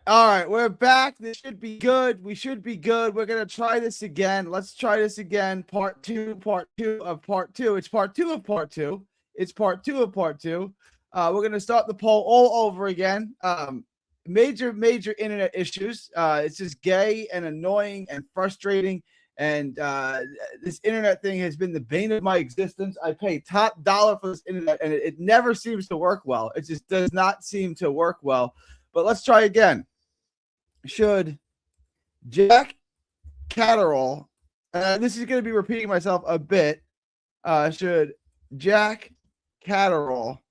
All right, we're back. This should be good. We should be good. We're gonna try this again. Let's try this again. Part two of part two. It's part two of part two. It's part two of part two. We're gonna start the poll all over again. Major internet issues. It's just gay and annoying and frustrating. And this internet thing has been the bane of my existence. I pay top dollar for this internet, and it never seems to work well. It just does not seem to work well. But let's try again. Should Jack Catterall, this is going to be repeating myself a bit, should Jack Catterall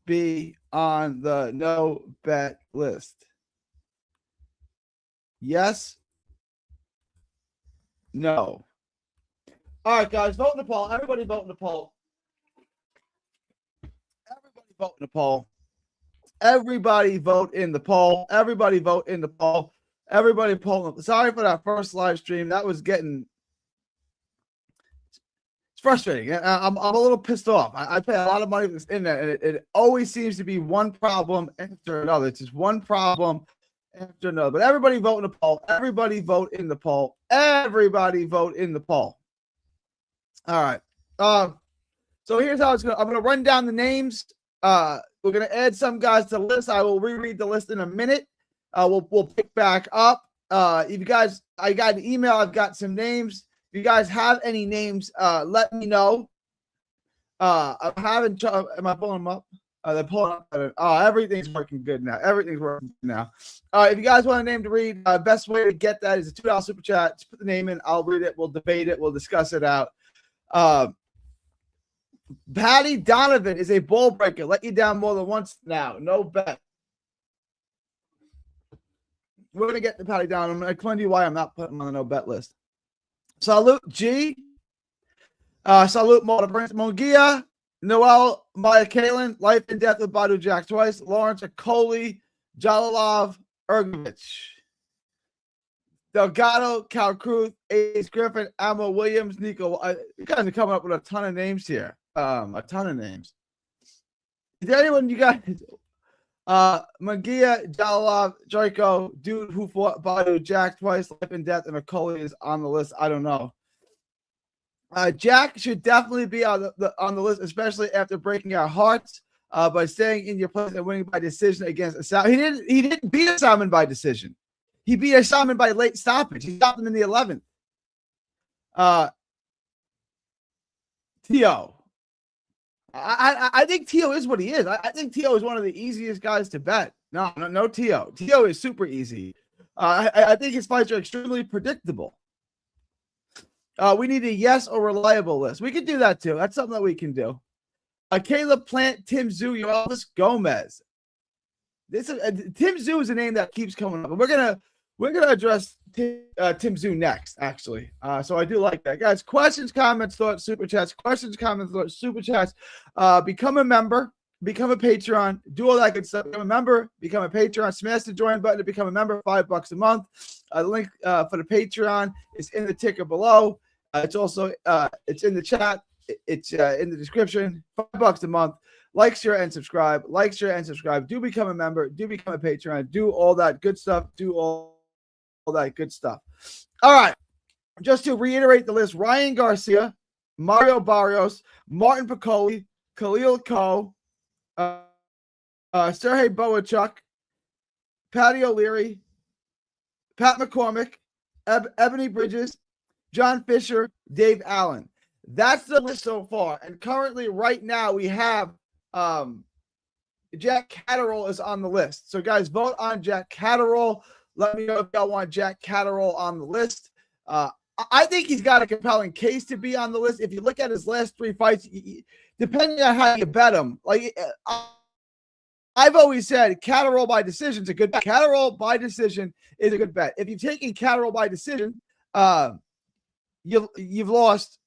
be on the no bet list? Yes? No? All right, guys, vote in the poll. Everybody vote in the poll. Everybody vote in the poll. Everybody vote in the poll. Everybody vote in the poll. Everybody poll. Sorry for that first live stream. That was getting, it's frustrating. I'm a little pissed off. I pay a lot of money for this internet, and it always seems to be one problem after another. It's just one problem after another. But everybody vote in the poll. Everybody vote in the poll. Everybody vote in the poll. All right. So here's how it's going. I'm going to run down the names. We're going to add some guys to the list. I will reread the list in a minute. We'll pick back up. If you guys, I got an email. I've got some names. If you guys have any names, let me know. I'm having. Am I pulling them up? They're pulling up. Everything's working good now. Everything's working good now. If you guys want a name to read, best way to get that is a $2 super chat. Just put the name in. I'll read it. We'll debate it. We'll discuss it out. Patty Donovan is a ball breaker. Let you down more than once now. No bet. We're going to get to Patty Donovan. I'm going to explain to you why I'm not putting him on the no bet list. Salute G. Salute Marta Prince Mongia. Noel Maya Kalin. Life and Death with Badu Jack twice. Lawrence Akoli. Jalalov Ergovich. Delgado, Cal Cruz, Ace Griffin, Emma Williams, Nico. You guys are coming up with a ton of names here. A ton of names. Is there anyone you guys? Magia, Jalalov, Draco, dude who fought Badu Jack twice, Life and Death, and Akoli is on the list. I don't know. Jack should definitely be on the list, especially after breaking our hearts by staying in your place and winning by decision against Asami. He didn't beat Asami by decision. He beat Asami by late stoppage. He stopped him in the 11th. Tio. I think Tio is what he is. I think Tio is one of the easiest guys to bet. No, Tio. Tio is super easy. I think his fights are extremely predictable. We need a yes or reliable list. We can do that too. That's something that we can do. Caleb Plant, Tim Zhu, Elvis Gomez. Tim Zhu is a name that keeps coming up. We're gonna address Tim Zhu next, actually. So I do like that, guys. Questions, comments, thoughts, super chats. Questions, comments, thoughts, super chats. Become a member, become a Patreon, do all that good stuff. Become a member, become a Patreon. Smash the join button to become a member. $5 a month. The link for the Patreon is in the ticker below. It's also it's in the chat. It's in the description. $5 a month. Like, share, and subscribe. Like, share, and subscribe. Do become a member. Do become a Patreon. Do all that good stuff. Do all that good stuff. All right. Just to reiterate the list: Ryan Garcia, Mario Barrios, Martin Piccoli, Khalil Coe, Sergey Boachuk, Patty O'Leary, Pat McCormick, Ebony Bridges, John Fisher, Dave Allen. That's the list so far. And currently, right now, we have Jack Catterall is on the list. So, guys, vote on Jack Catterall. Let me know if y'all want Jack Catterall on the list. I think he's got a compelling case to be on the list. If you look at his last 3 fights, depending on how you bet him, like I've always said, Catterall by decision is a good bet. Catterall by decision is a good bet. If you've taken Catterall by decision, you've lost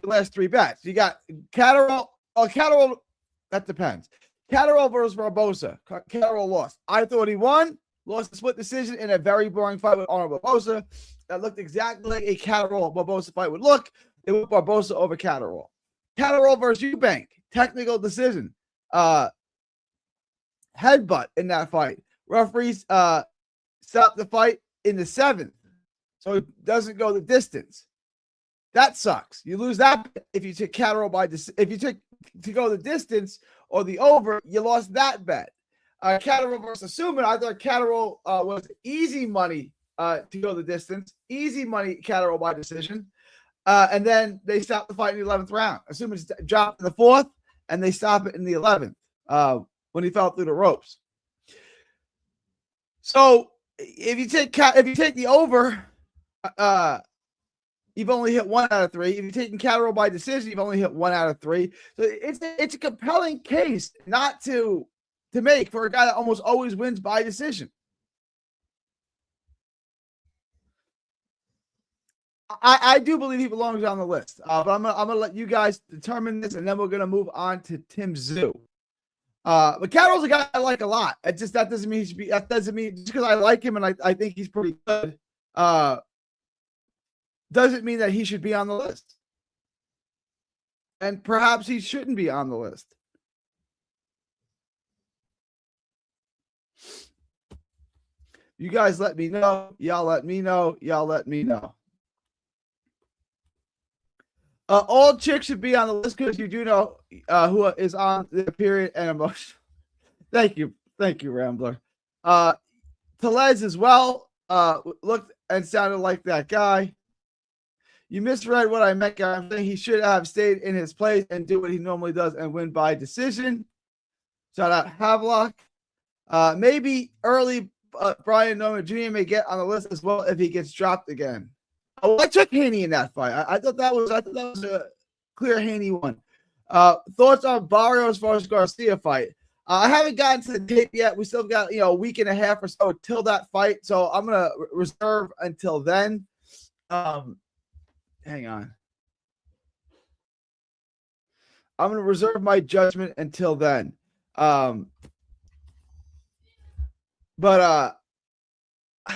your last 3 bets. You got Catterall. Catterall, that depends. Catterall versus Barbosa. Catterall lost. I thought he won. Lost a split decision in a very boring fight with Arnold Barbosa. That looked exactly like a Catterall-Barbosa fight would look. It was Barbosa over Catterall. Catterall versus Eubank. Technical decision. headbutt in that fight. Referees stopped the fight in the 7th, so it doesn't go the distance. That sucks. You lose that if you took Catterall if you took to go the distance or the over, you lost that bet. Catterall versus Suman, I thought Catterall was easy money to go the distance. Easy money, Catterall by decision. And then they stopped the fight in the 11th round. Suman dropped in the 4th, and they stop it in the 11th when he fell through the ropes. So if you take the over, you've only hit 1 out of 3. If you're taking Catterall by decision, you've only hit 1 out of 3. So it's a compelling case not to make for a guy that almost always wins by decision. I do believe he belongs on the list, but I'm gonna let you guys determine this, and then we're gonna move on to Tim Tszyu. But Catterall's a guy I like a lot. That doesn't mean he should be. That doesn't mean just because I like him and I think he's pretty good. Doesn't mean that he should be on the list. And perhaps he shouldn't be on the list. You guys let me know. Y'all let me know. Y'all let me know. All chicks should be on the list because you do know who is on the period and emotion. Thank you, Rambler. Telez as well looked and sounded like that guy. You misread what I meant, guy. I'm saying he should have stayed in his place and do what he normally does and win by decision. Shout out Havelock. Maybe early Brian Norman Jr. may get on the list as well if he gets dropped again. Oh, I took Haney in that fight. I thought that was a clear Haney one. Thoughts on Barrios versus Garcia fight? I haven't gotten to the tape yet. We still got a week and a half or so till that fight, so I'm gonna reserve until then. Hang on. I'm gonna reserve my judgment until then. But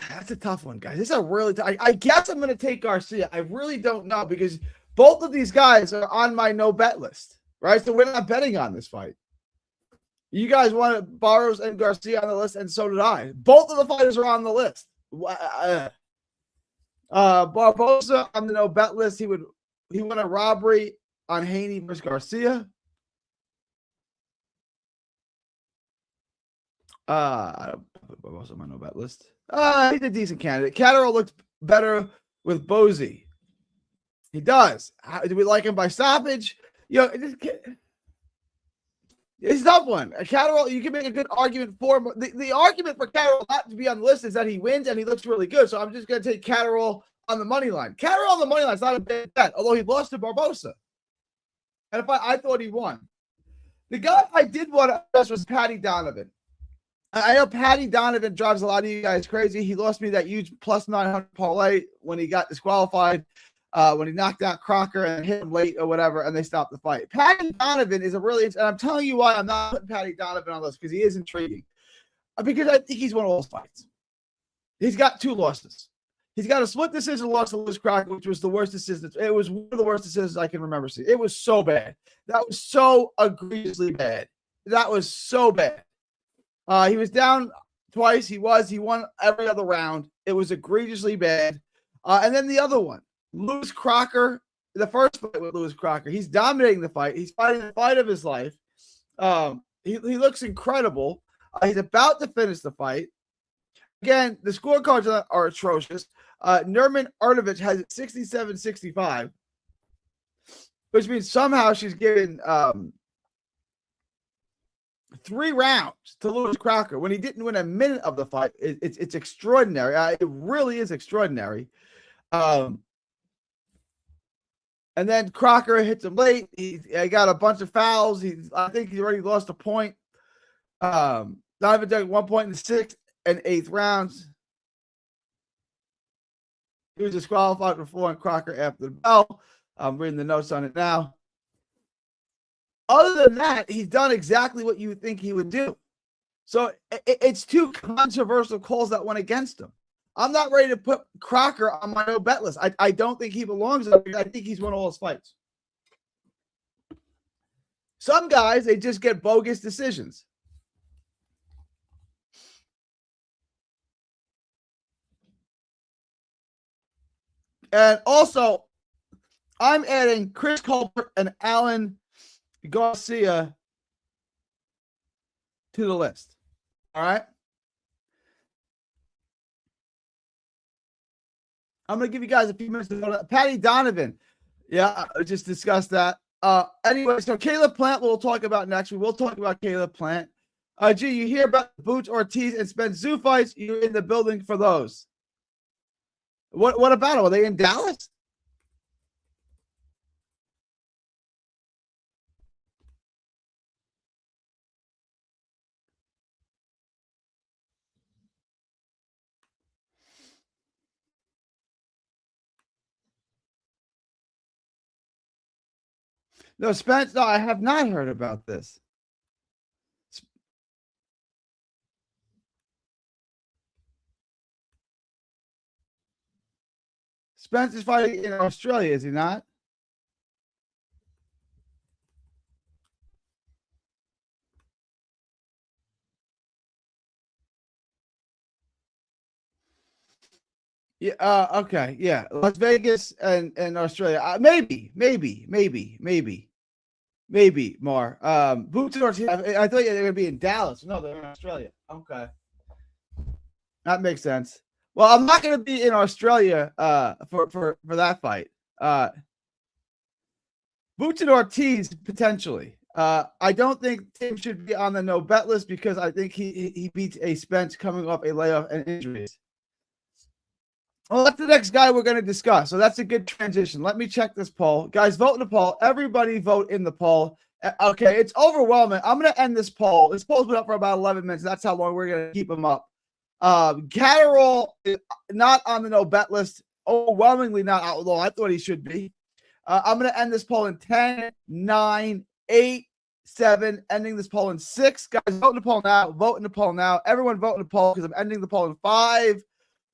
that's a tough one, guys. This is a really I guess I'm going to take Garcia. I really don't know because both of these guys are on my no bet list, right? So we're not betting on this fight. You guys wanted Barrios and Garcia on the list, and so did I. Both of the fighters are on the list. Barboza on the no bet list. He won a robbery on Haney versus Garcia. I don't put Barboza on my no bet list. He's a decent candidate. Catterall looks better with Bozy. He does. Do we like him by stoppage? It's a tough one. Catterall, you can make a good argument for him. The argument for Catterall not to be on the list is that he wins and he looks really good. So I'm just going to take Catterall on the money line. Catterall on the money line is not a bad bet, although he lost to Barboza. And if I thought he won. The guy I did want to address was Paddy Donovan. I know Paddy Donovan drives a lot of you guys crazy. He lost me that huge plus 900 parlay when he got disqualified, when he knocked out Crocker and hit him late or whatever, and they stopped the fight. Paddy Donovan is a really, and I'm telling you why I'm not putting Paddy Donovan on this, because he is intriguing. Because I think he's won all those fights. He's got 2 losses. He's got a split decision loss to Lewis Crocker, which was the worst decision. It was one of the worst decisions I can remember seeing. It was so bad. That was so egregiously bad. That was so bad. He was down twice. He won every other round. It was egregiously bad. And then the other one, Lewis Crocker, the first fight with Lewis Crocker. He's dominating the fight. He's fighting the fight of his life. He looks incredible. He's about to finish the fight. Again, the scorecards are atrocious. Nurman Arnovich has it 67-65, which means somehow she's given 3 rounds to Lewis Crocker when he didn't win a minute of the fight. It's extraordinary. It really is extraordinary. And then Crocker hits him late. He got a bunch of fouls. I think he already lost a point. Donovan took 1 point in the 6th and 8th rounds. He was disqualified for flooring Crocker after the bell. I'm reading the notes on it now. Other than that, he's done exactly what you would think he would do. So it's 2 controversial calls that went against him. I'm not ready to put Crocker on my no bet list. I don't think he belongs there. I think he's won all his fights. Some guys, they just get bogus decisions. And also, I'm adding Chris Colbert and Alan Garcia to the list. All right. I'm going to give you guys a few minutes to go to Patty Donovan. Yeah, I just discussed that. Anyway, so Caleb Plant we'll talk about next. We will talk about Caleb Plant. G, you hear about Boots Ortiz and Spence Zoo fights? You're in the building for those. What about them? Are they in Dallas? No, Spence. No, I have not heard about this. Spence is fighting in Australia, is he not? Yeah. Okay. Yeah. Las Vegas and Australia. Maybe. More. Boots and Ortiz. I thought they were gonna be in Dallas. No, they're in Australia. Okay. That makes sense. Well, I'm not gonna be in Australia for that fight. Boots and Ortiz potentially. I don't think Tim should be on the no bet list because I think he beats a Spence coming off a layoff and injuries. Well, that's the next guy we're going to discuss. So that's a good transition. Let me check this poll. Guys, vote in the poll. Everybody vote in the poll. Okay, it's overwhelming. I'm going to end this poll. This poll's been up for about 11 minutes. That's how long we're going to keep them up. Catterall is not on the no bet list. Overwhelmingly not, although I thought he should be. I'm going to end this poll in 10, 9, 8, 7, ending this poll in 6. Guys, vote in the poll now. Vote in the poll now. Everyone vote in the poll because I'm ending the poll in 5,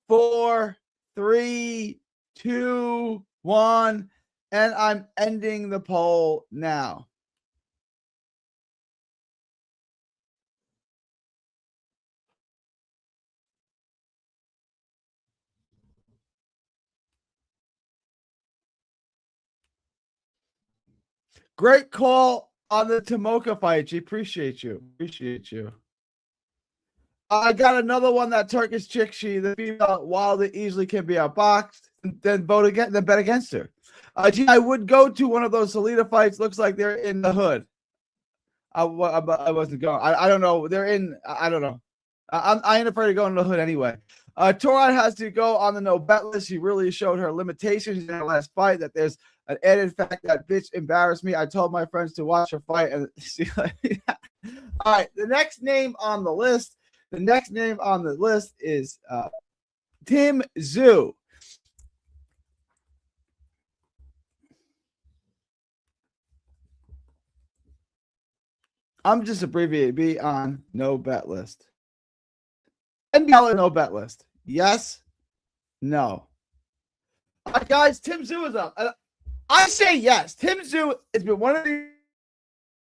4, 3, 2, 1, and I'm ending the poll now. Great call on the Tomoka fight. G. Appreciate you. I got another one, that Turkish chick. She, the female, Wilder easily can be outboxed. Then vote again. Then bet against her. Gee, I would go to one of those Salida fights. Looks like they're in the hood. I wasn't going. I don't know. They're in. I don't know. I ain't afraid of going to the hood anyway. Toran has to go on the no bet list. She really showed her limitations in her last fight. That there's an added fact that bitch embarrassed me. I told my friends to watch her fight, and she. All right, the next name on the list. The next name on the list is Tim Tszyu. I'm just abbreviating B on no bet list. $10 no bet list. Yes. No. All right, guys. Tim Tszyu is up. I say yes. Tim Tszyu has been one of these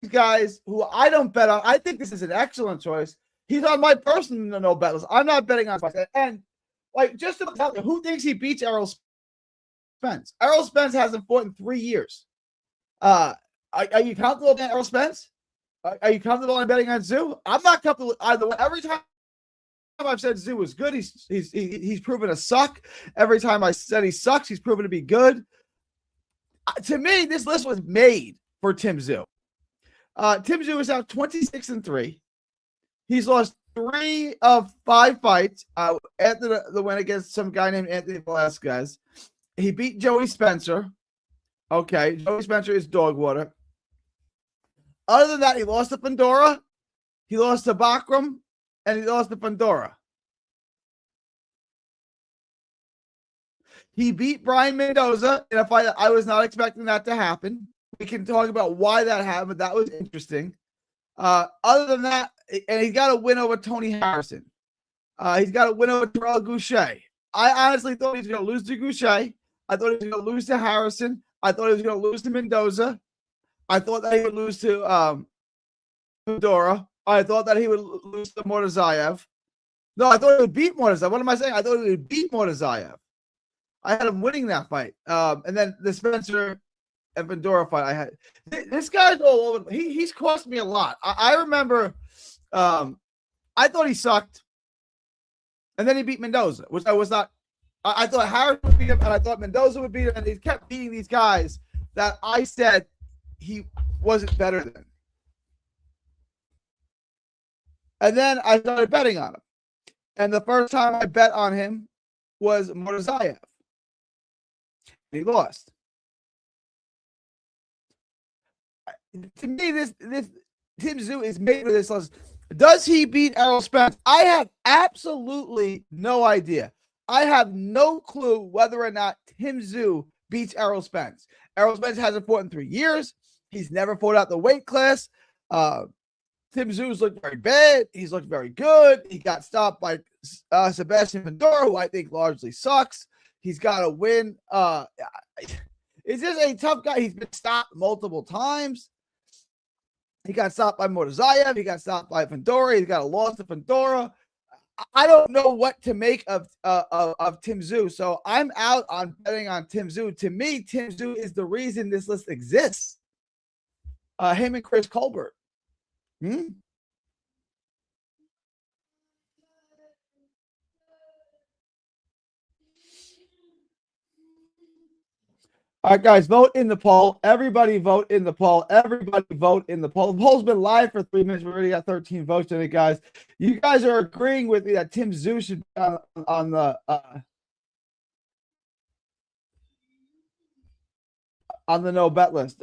guys who I don't bet on. I think this is an excellent choice. He's on my personal no bet list. I'm not betting on fights. And like, just to tell you, who thinks he beats Errol Spence? Errol Spence hasn't fought in 3 years. Are you comfortable with Errol Spence? Are you comfortable in betting on Tszyu? I'm not comfortable with either one. Every time I've said Tszyu was good, he's proven to suck. Every time I said he sucks, he's proven to be good. To me, this list was made for Tim Tszyu. Tim Tszyu is now 26-3. He's lost 3 of 5 fights after the win against some guy named Anthony Velasquez. He beat Joey Spencer. Okay, Joey Spencer is dog water. Other than that, he lost to Fundora, he lost to Bakram, and he lost to Fundora. He beat Brian Mendoza in a fight that I was not expecting that to happen. We can talk about why that happened. That was interesting. Other than that, and he's got a win over Tony Harrison. He's got a win over Terrell Goucher. I honestly thought he was going to lose to Goucher. I thought he was going to lose to Harrison. I thought he was going to lose to Mendoza. I thought that he would lose to Fundora. I thought that he would lose to Mortazayev. No, I thought he would beat Mortazayev. What am I saying? I thought he would beat Mortazayev. I had him winning that fight. And then the Spencer and Fundora fight, I had this guy's all over. He's cost me a lot. I remember, I thought he sucked, and then he beat Mendoza, which I was not. I thought Harris would beat him, and I thought Mendoza would beat him, and he kept beating these guys that I said he wasn't better than. And then I started betting on him. And the first time I bet on him was Mortazayev. He lost. To me, this Tim Tszyu is made for this list. Does he beat Errol Spence? I have absolutely no idea. I have no clue whether or not Tim Tszyu beats Errol Spence. Errol Spence hasn't fought in 3 years. He's never fought out the weight class. Tim Tszyu's looked very bad. He's looked very good. He got stopped by Sebastian Fundora, who I think largely sucks. He's got to win. Is this a tough guy? He's been stopped multiple times. He got stopped by Mortazayev. He got stopped by Fundora. He's got a loss to Fundora. I don't know what to make of Tim Tszyu, so I'm out on betting on Tim Tszyu. To me, Tim Tszyu is the reason this list exists. Him and Chris Colbert. All right, guys, vote in the poll. Everybody vote in the poll. Everybody vote in the poll. The poll's been live for 3 minutes. We already got 13 votes in it, guys. You guys are agreeing with me that Tim Tszyu should be on the no bet list.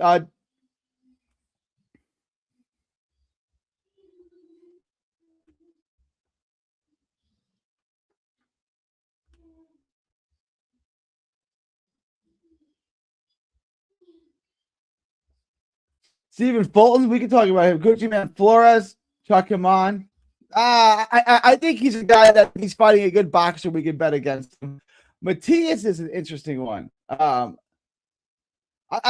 Stephen Fulton, we can talk about him. Gucci Man Flores, chuck him on. I think he's a guy that he's fighting a good boxer. We can bet against him. Matias is an interesting one. I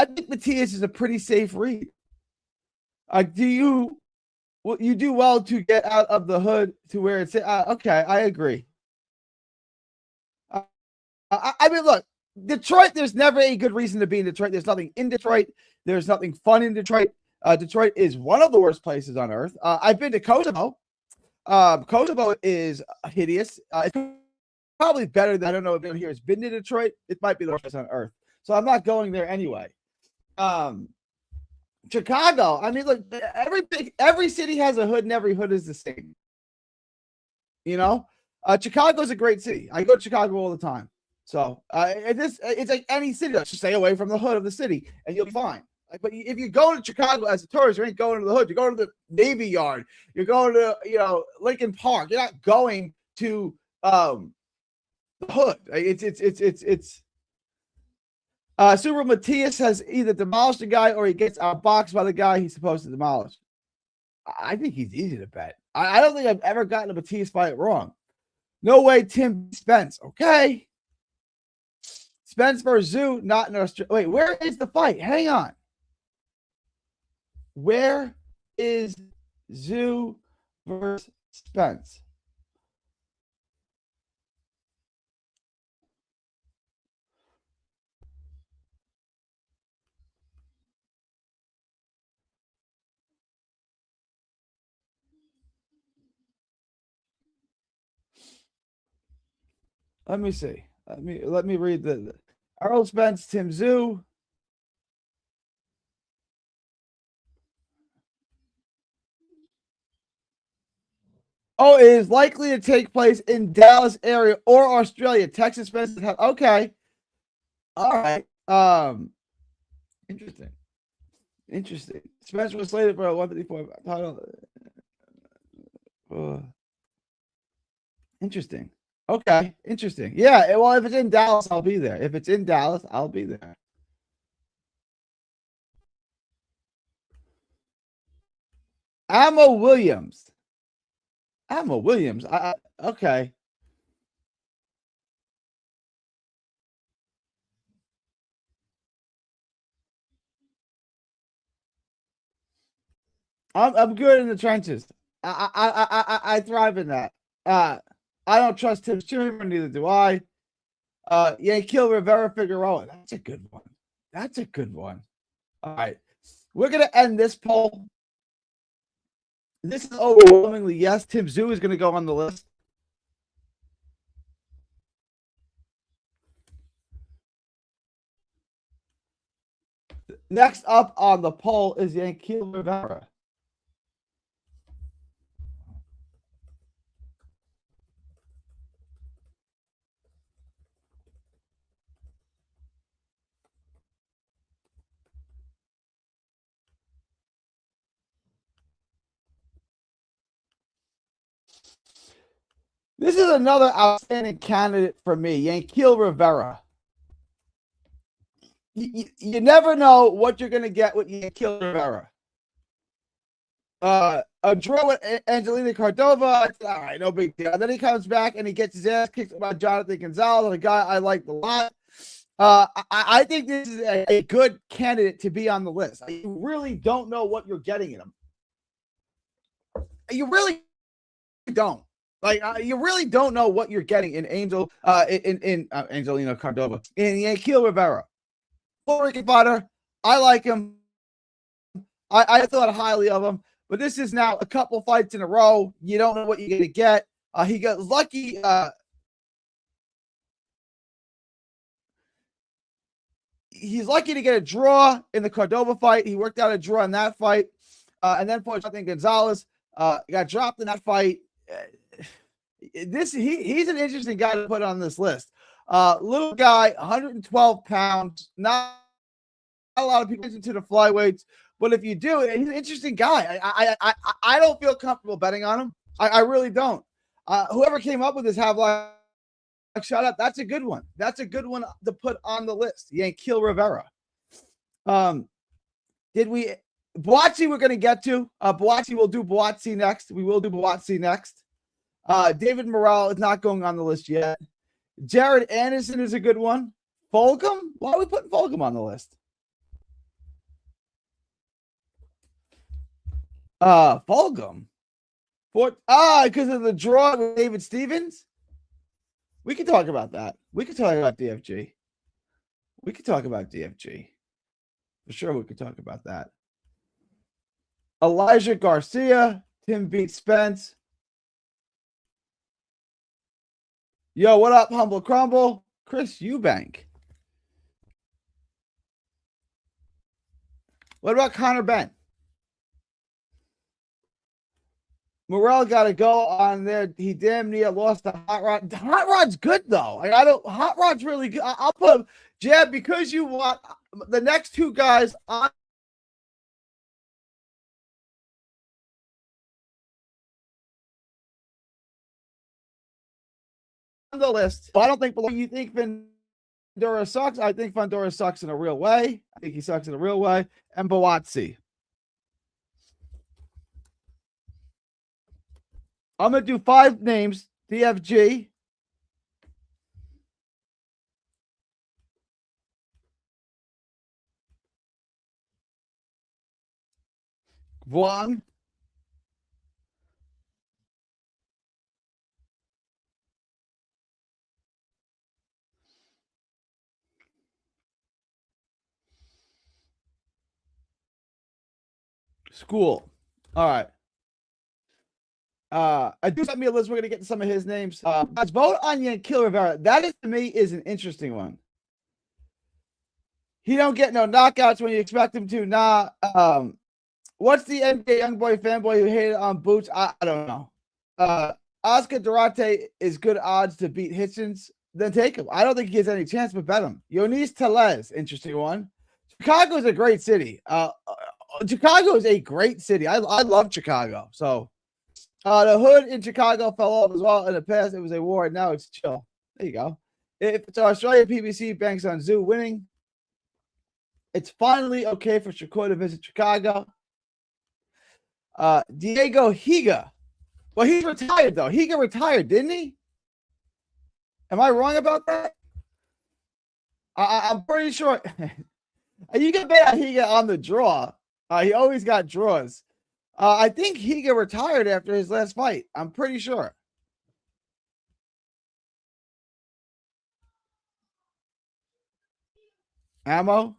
think Matias is a pretty safe read. You do well to get out of the hood to where it's okay. I agree. I mean, look, Detroit. There's never a good reason to be in Detroit. There's nothing in Detroit. There's nothing fun in Detroit. Detroit is one of the worst places on earth. I've been to Kosovo. Kosovo is hideous. It's probably better than I don't know if anyone here has been to Detroit. It might be the worst place on earth. So I'm not going there anyway. Chicago. I mean, look, every city has a hood, and every hood is the same. You know, Chicago is a great city. I go to Chicago all the time. So it's like any city. Just stay away from the hood of the city, and you'll be fine. But if you go to Chicago as a tourist, you ain't going to the hood. You're going to the Navy Yard. You're going to Lincoln Park. You're not going to the hood. It's Super Matias has either demolished a guy or he gets outboxed by the guy he's supposed to demolish. I think he's easy to bet. I don't think I've ever gotten a Matias fight wrong. No way, Tim Spence. Okay. Spence versus Tszyu, not in Australia. Wait, where is the fight? Hang on. Where is Tszyu versus Spence? Let me see. Let me read the Errol Spence, Tim Tszyu. Oh, it is likely to take place in Dallas area or Australia. Texas Spence. Okay. All right. Interesting. Spence was slated for a 154 title. Interesting. Okay. Interesting. Yeah. Well, if it's in Dallas, I'll be there. If it's in Dallas, I'll be there. Ammo Williams. Okay. I'm good in the trenches. I thrive in that. I don't trust Tim Schumer, neither do I. Yanquiel Rivera Figueroa. That's a good one. That's a good one. All right. We're going to end this poll. This is overwhelmingly yes. Tim Zhu is going to go on the list. Next up on the poll is Yanquiel Rivera. This is another outstanding candidate for me, Yanquiel Rivera. You never know what you're going to get with Yanquiel Rivera. A draw with Angelina Cordova. All right, no big deal. And then he comes back and he gets his ass kicked by Jonathan Gonzalez, a guy I like a lot. I think this is a good candidate to be on the list. You really don't know what you're getting in him. You really don't. Like you really don't know what you're getting in Angelina Cordova, in Yanquiel Rivera. Puerto Rican fighter. I like him. I thought highly of him, but this is now a couple fights in a row. You don't know what you're going to get. He got lucky. He's lucky to get a draw in the Cordova fight. He worked out a draw in that fight. And then for Jonathan Gonzalez, got dropped in that fight. He's an interesting guy to put on this list. Little guy, 112 pounds. Not a lot of people into the flyweights, but if you do, he's an interesting guy. I don't feel comfortable betting on him. I really don't. Whoever came up with this Havelock shout out, that's a good one. That's a good one to put on the list. Yanquiel Rivera. Buatsi we're going to get to. Buatsi, we'll do Buatsi next. We will do Buatsi next. David Morrell is not going on the list yet. Jared Anderson is a good one. Fulgham? Why are we putting Fulgham on the list? Fulgham? Because of the draw with David Stevens? We can talk about that. We can talk about DFG. We can talk about DFG. For sure, we could talk about that. Elijah Garcia. Tim beat Spence. Yo, what up, Humble Crumble? Chris Eubank. What about Connor Benn? Morrell got to go on there. He damn near lost to Hot Rod. Hot Rod's good though. Hot Rod's really good. I'll put him, Jeb, because you want the next two guys on the list. But I don't think you think Fundora sucks. I think Fundora sucks in a real way. I think he sucks in a real way. And Buatsi. I'm going to do 5 names. DFG. Guang. School. All right. I do send me a list. We're gonna get to some of his names. Let's vote on Yanquiel Rivera. That is to me is an interesting one. He don't get no knockouts when you expect him to. Nah. What's the NBA Youngboy fanboy who hated on Boots? I don't know. Oscar Durante is good odds to beat Hitchens. Then take him. I don't think he has any chance, but bet him. Yonis Telez, interesting one. Chicago is a great city. Chicago is a great city. I love Chicago. So the hood in Chicago fell off as well. In the past, it was a war. Now it's chill. There you go. If it's Australia, PBC banks on Zoo winning. It's finally okay for Shakur to visit Chicago. Diego Higa. Well, he's retired, though. Higa retired, didn't he? Am I wrong about that? I'm pretty sure. You can bet Higa on the draw. He always got draws. I think Higa retired after his last fight. I'm pretty sure. Ammo.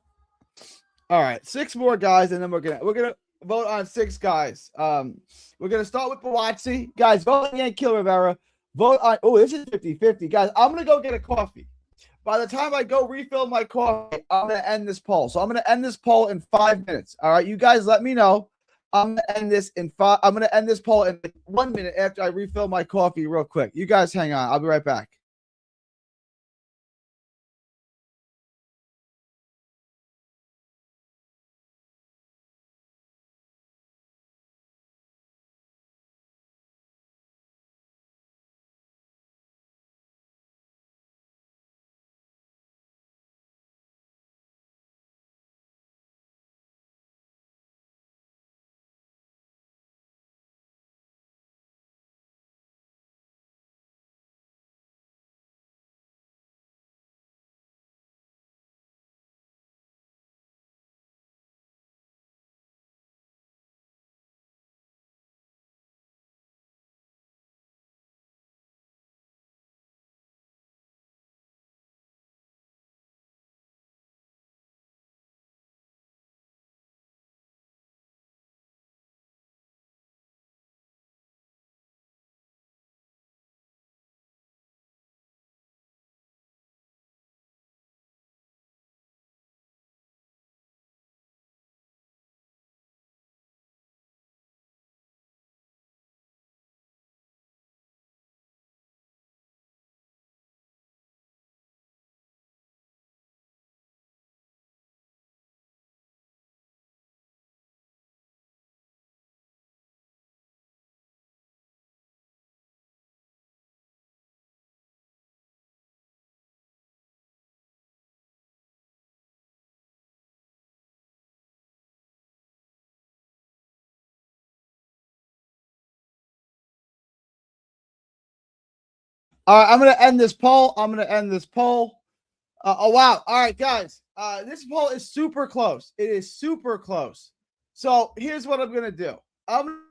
All right, 6 more guys, and then we're gonna vote on 6 guys. We're gonna start with Buatsi. Guys, vote on Yanquiel Rivera. Vote on. Oh, this is 50-50. Guys, I'm gonna go get a coffee. By the time I go refill my coffee, I'm gonna end this poll. So I'm gonna end this poll in 5 minutes. All right, you guys, let me know. I'm gonna end this in 5. I'm gonna end this poll in 1 minute after I refill my coffee, real quick. You guys, hang on. I'll be right back. All right, I'm gonna end this poll. Oh wow! All right, guys. This poll is super close. It is super close. So here's what I'm gonna do. I'm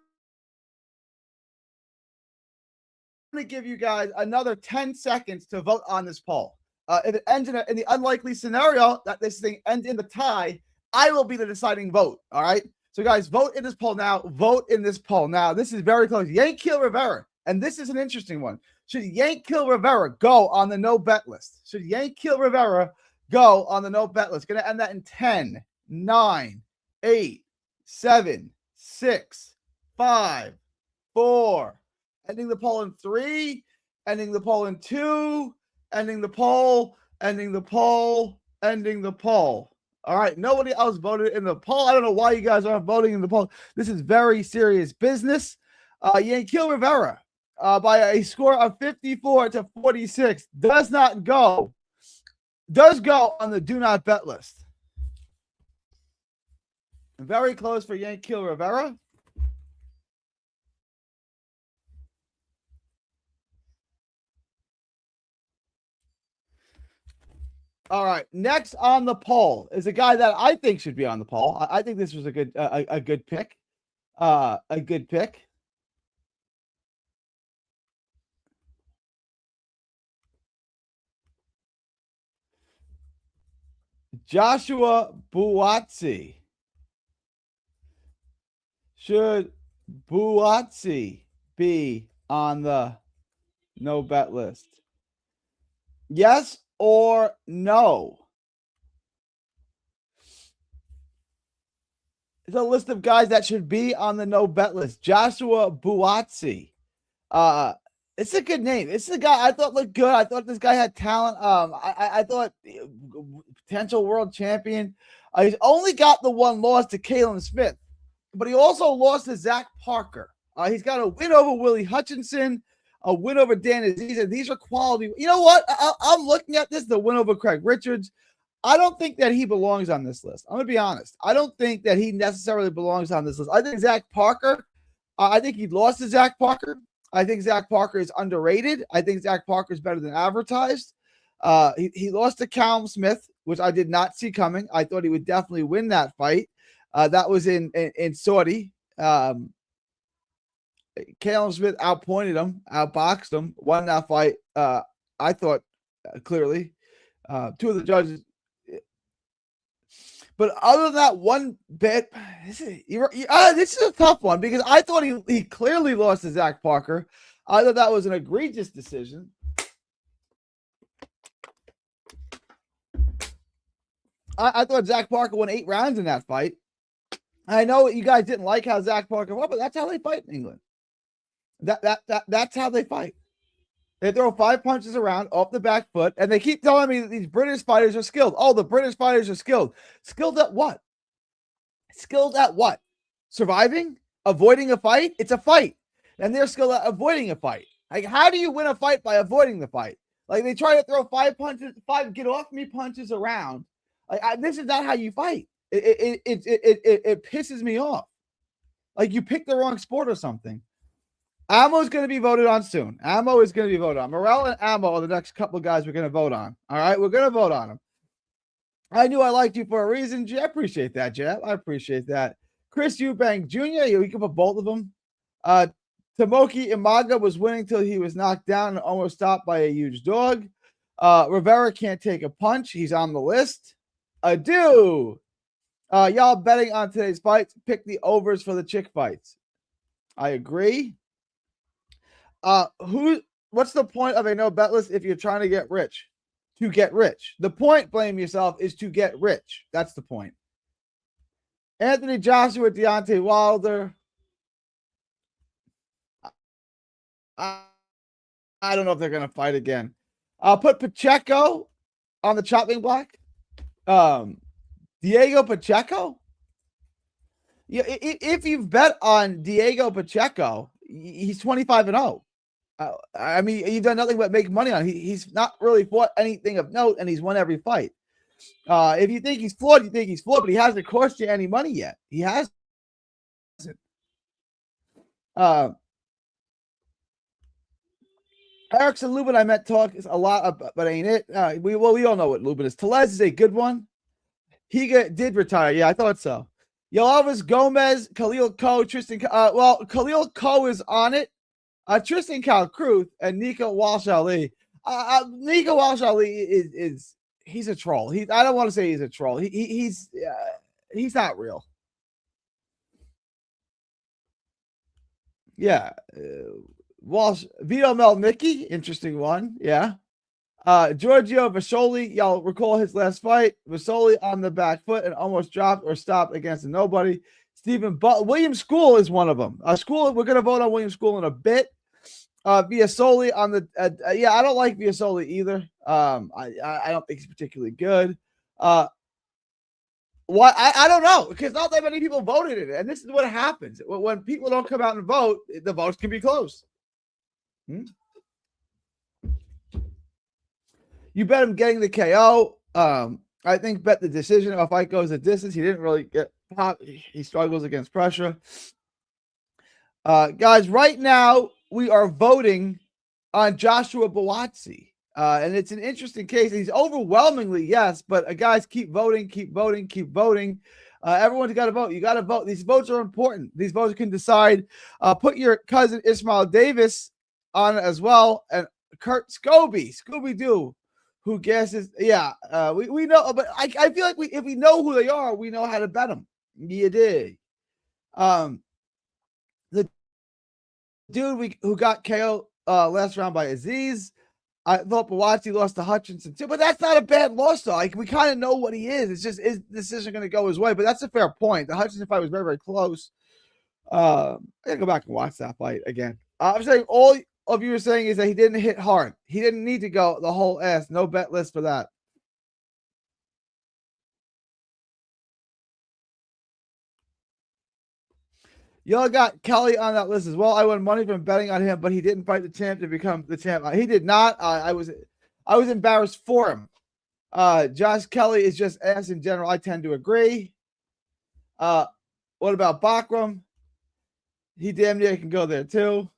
gonna give you guys another 10 seconds to vote on this poll. If it ends in the unlikely scenario that this thing ends in the tie, I will be the deciding vote. All right. So guys, vote in this poll now. Vote in this poll now. This is very close. Yanquiel Rivera, and this is an interesting one. Should Yanquiel Rivera go on the no bet list? Should Yanquiel Rivera go on the no bet list? Going to end that in 10, 9, 8, 7, 6, 5, 4. Ending the poll in 3, ending the poll in 2, ending the poll, ending the poll, ending the poll. All right, nobody else voted in the poll. I don't know why you guys aren't voting in the poll. This is very serious business. Yanquiel Rivera, by a score of 54-46, does go on the do not bet list. Very close for Yanquiel Rivera. All right. Next on the poll is a guy that I think should be on the poll. I think this was a good pick. A good pick. Joshua Buatsi. Should Buatsi be on the no bet list? Yes or no? It's a list of guys that should be on the no bet list. Joshua Buatsi. It's a good name. It's a guy I thought looked good. I thought this guy had talent. I thought potential world champion. He's only got the one loss to Callum Smith, but he also lost to Zach Parker. He's got a win over Willie Hutchinson, a win over Dan Aziz, and these are quality. You know what? I'm looking at this, the win over Craig Richards. I don't think that he belongs on this list. I'm going to be honest. I don't think that he necessarily belongs on this list. I think Zach Parker, I think he lost to Zach Parker. I think Zach Parker is underrated. I think Zach Parker is better than advertised. He lost to Callum Smith, which I did not see coming. I thought he would definitely win that fight. That was in Saudi. Callum Smith outpointed him, outboxed him, won that fight. I thought clearly. Two of the judges But other than that one bit, this is a tough one because I thought he clearly lost to Zach Parker. I thought that was an egregious decision. I thought Zach Parker won 8 rounds in that fight. I know you guys didn't like how Zach Parker won, but that's how they fight in England. That's how they fight. They throw 5 punches around off the back foot, and they keep telling me that these British fighters are skilled. Oh, the British fighters are skilled. Skilled at what? Skilled at what? Surviving? Avoiding a fight? It's a fight. And they're skilled at avoiding a fight. Like, how do you win a fight by avoiding the fight? Like, they try to throw 5 punches, 5 get off me punches around. Like, this is not how you fight. It pisses me off. Like, you picked the wrong sport or something. Ammo is going to be voted on soon. Ammo is going to be voted on. Morrell and Ammo are the next couple of guys we're going to vote on. All right, we're going to vote on them. I knew I liked you for a reason. I appreciate that, Jeb. I appreciate that. Chris Eubank Jr., you can put both of them. Tomoki Imaga was winning till he was knocked down and almost stopped by a huge dog. Rivera can't take a punch. He's on the list. Adieu. Y'all betting on today's fights, pick the overs for the chick fights. I agree. What's the point of a no bet list if you're trying to get rich? To get rich. The point, blame yourself, is to get rich. That's the point. Anthony Joshua, Deontay Wilder. I don't know if they're going to fight again. I'll put Pacheco on the chopping block. Diego Pacheco. Yeah, if you've bet on Diego Pacheco, he's 25-0. I mean, you've done nothing but make money on him. He's not really fought anything of note, and he's won every fight. If you think he's flawed, you think he's flawed, but he hasn't cost you any money yet. He hasn't. Erickson Lubin, I meant talk is a lot, but ain't it? We all know what Lubin is. Telez is a good one. He did retire. Yeah, I thought so. Yoelvis Gomez, Khalil Ko, Tristan. Khalil Ko is on it. Tristan Kalkruth and Nico Walsh Ali. Nico Walsh Ali is he's a troll. I don't want to say he's a troll. He's not real. Yeah. Walsh, Vito Melnicki, interesting one. Yeah. Giorgio Vasoli, y'all recall his last fight. Vasoli on the back foot and almost dropped or stopped against a nobody. Stephen William School is one of them. School, we're going to vote on William School in a bit. Viasoli on the I don't like Viasoli either. I don't think he's particularly good. Why I don't know, because not that many people voted in it, and this is what happens when people don't come out and vote. The votes can be close. You bet him getting the KO. I think bet the decision. If a fight goes a distance, he didn't really get pop. He struggles against pressure. Guys, right now we are voting on Joshua Buatsi. And it's an interesting case. He's overwhelmingly yes, but guys, keep voting, keep voting, keep voting. Everyone's got to vote. You got to vote. These votes are important. These votes can decide. Put your cousin Ismail Davis on as well, and Kurt Scooby-Doo, who guesses. Yeah, we know, but I feel like if we know who they are, we know how to bet them. You dig? The dude who got KO last round by Aziz. I thought Buatsi lost to Hutchinson too, but that's not a bad loss though. Like, we kind of know what he is. It's just, his decision going to go his way, but that's a fair point. The Hutchinson fight was very, very close. I gotta go back and watch that fight again. I'm saying all of you are saying is that he didn't hit hard. He didn't need to go the whole ass. No bet list for that. Y'all got Kelly on that list as well. I won money from betting on him, but he didn't fight the champ to become the champ. He did not. I was embarrassed for him. Josh Kelly is just ass in general. I tend to agree. What about Bakram? He damn near can go there too.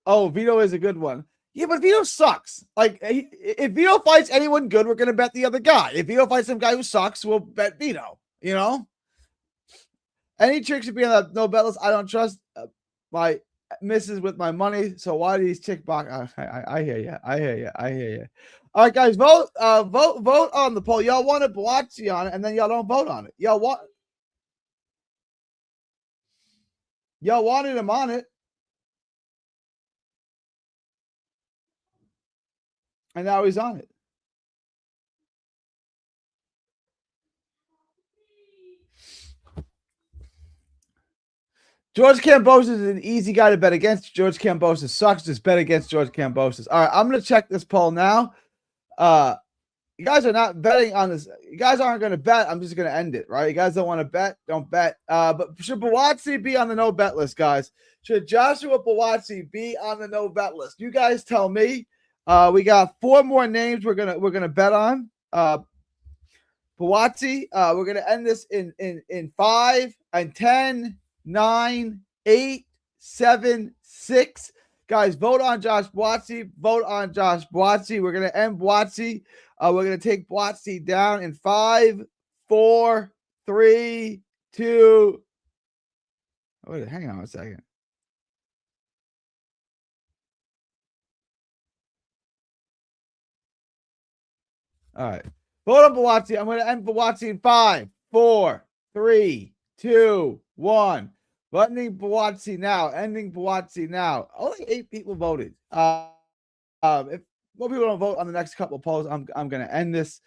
Oh, Vito is a good one. Yeah, but Vito sucks. Like, if Vito fights anyone good, we're gonna bet the other guy. If Vito fights some guy who sucks, we'll bet Vito. You know. Any trick should be on that no bet list. I don't trust my misses with my money. So why do these chick box? I hear you. I hear you. I hear you. All right, guys, vote on the poll. Y'all wanted Buatsi on it, and then y'all don't vote on it. Y'all wanted him on it, and now he's on it. George Kambosos is an easy guy to bet against. George Kambosos sucks. Just bet against George Kambosos. All right, I'm going to check this poll now. You guys are not betting on this. You guys aren't going to bet. I'm just going to end it, right? You guys don't want to bet. Don't bet. But should Buatsi be on the no bet list, guys? Should Joshua Buatsi be on the no bet list? You guys tell me. We got 4 more names we're gonna bet on. Buatsi. We're gonna end this in 5 and 10. 9, 8, 7, 6. Guys, vote on Josh Buatsi. Vote on Josh Buatsi. We're going to end Buatsi. We're going to take Buatsi down in 5, 4, 3, 2. Wait, hang on a second. All right. Vote on Buatsi. I'm going to end Buatsi in 5, 4, 3, 2, 1. Buttoning Buatsi now. Ending Buatsi now. Only 8 people voted. If more people don't vote on the next couple of polls, I'm going to end this.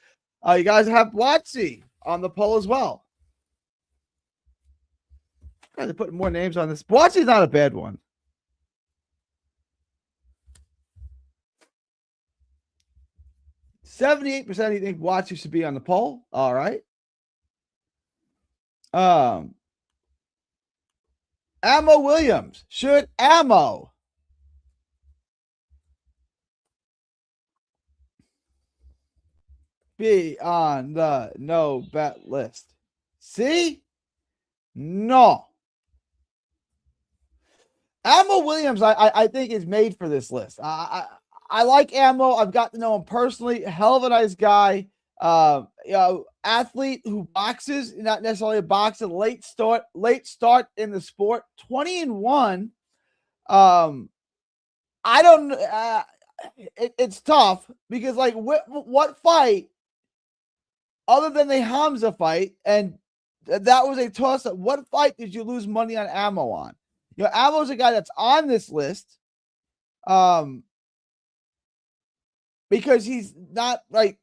You guys have Buatsi on the poll as well. You guys are putting more names on this. Buatsi's not a bad one. $78% of you think Buatsi should be on the poll. All right. Ammo Williams. Should Ammo be on the no bet list? See? No. Ammo Williams, I think, is made for this list. I like Ammo. I've got to know him personally. Hell of a nice guy. Athlete who boxes, not necessarily a boxer. Late start in the sport. 20-1. I don't. It's tough because, like, what fight other than the Hamza fight, and that was a toss up. What fight did you lose money on Ammo on? You know, Ammo's a guy that's on this list. Because he's not like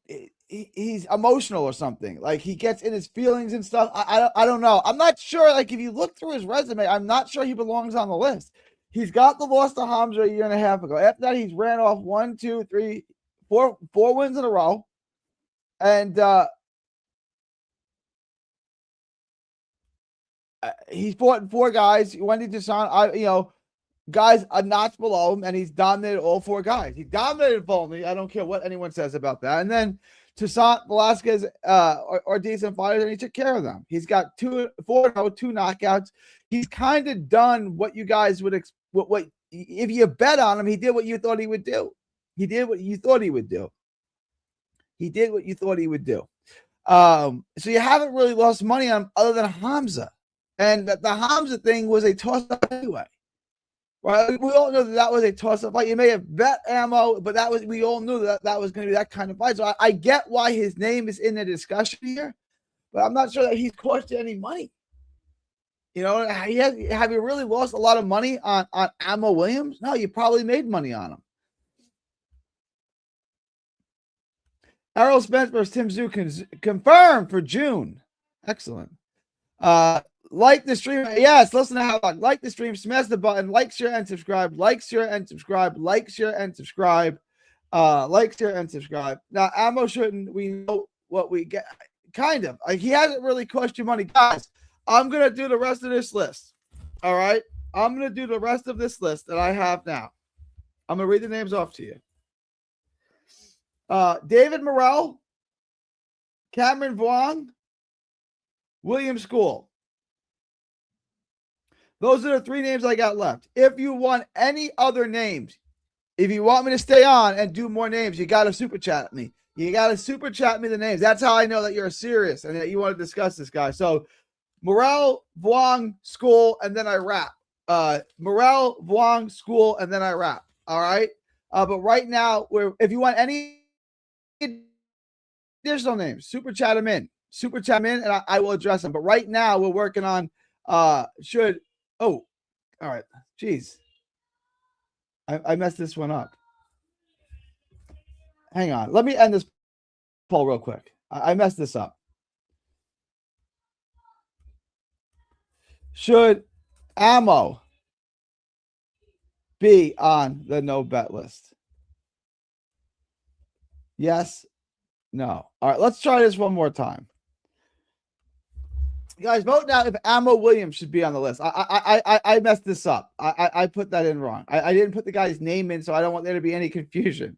he's emotional or something. Like he gets in his feelings and stuff. I don't know. I'm not sure. Like if you look through his resume, I'm not sure he belongs on the list. He's got the loss to Hamza a year and a half ago. After that, he's ran off 1, 2, 3, 4 wins in a row. And he's fought 4 guys. Wendy Toussaint, guys a notch below him, and he's dominated all 4 guys. He dominated Volney. I don't care what anyone says about that. And then Toussaint, Velasquez, are decent fighters, and he took care of them. He's got 2 knockouts. He's kind of done what you guys would what if you bet on him. He did what you thought he would do. He did what you thought he would do. He did what you thought he would do. So you haven't really lost money on him other than Hamza, and the Hamza thing was a toss up anyway. Right, we all know that was a toss-up fight. You may have bet Ammo, but we all knew that was going to be that kind of fight. So I get why his name is in the discussion here, but I'm not sure that he's cost you any money. Have you really lost a lot of money on Ammo Williams? No, you probably made money on him. Errol Spence versus Tim Tszyu confirmed for June. Excellent. Like the stream. Yes, listen to how like the stream, smash the button, like, share, and subscribe. Like, share, and subscribe. Like, share, and subscribe. Like, share, and subscribe. Now, Ammo shouldn't. We know what we get. Kind of. Like, he hasn't really cost you money. Guys, I'm going to do the rest of this list. All right? I'm going to do the rest of this list that I have now. I'm going to read the names off to you. David Morrell, Cameron Vuong, William School. Those are the 3 names I got left. If you want any other names, if you want me to stay on and do more names, you got to super chat me. You got to super chat me the names. That's how I know that you're serious and that you want to discuss this guy. So Morrell, Vuong, School, and then I wrap. Morel, Vuong, School, and then I wrap. All right. But right now, if you want any additional names, super chat them in. Super chat them in, and I will address them. But right now, we're working on all right. Jeez. I messed this one up. Hang on. Let me end this poll real quick. I messed this up. Should Ammo be on the no bet list? Yes. No. All right. Let's try this one more time. Guys, vote now if Ammo Williams should be on the list. I messed this up. I put that in wrong. I didn't put the guy's name in, so I don't want there to be any confusion.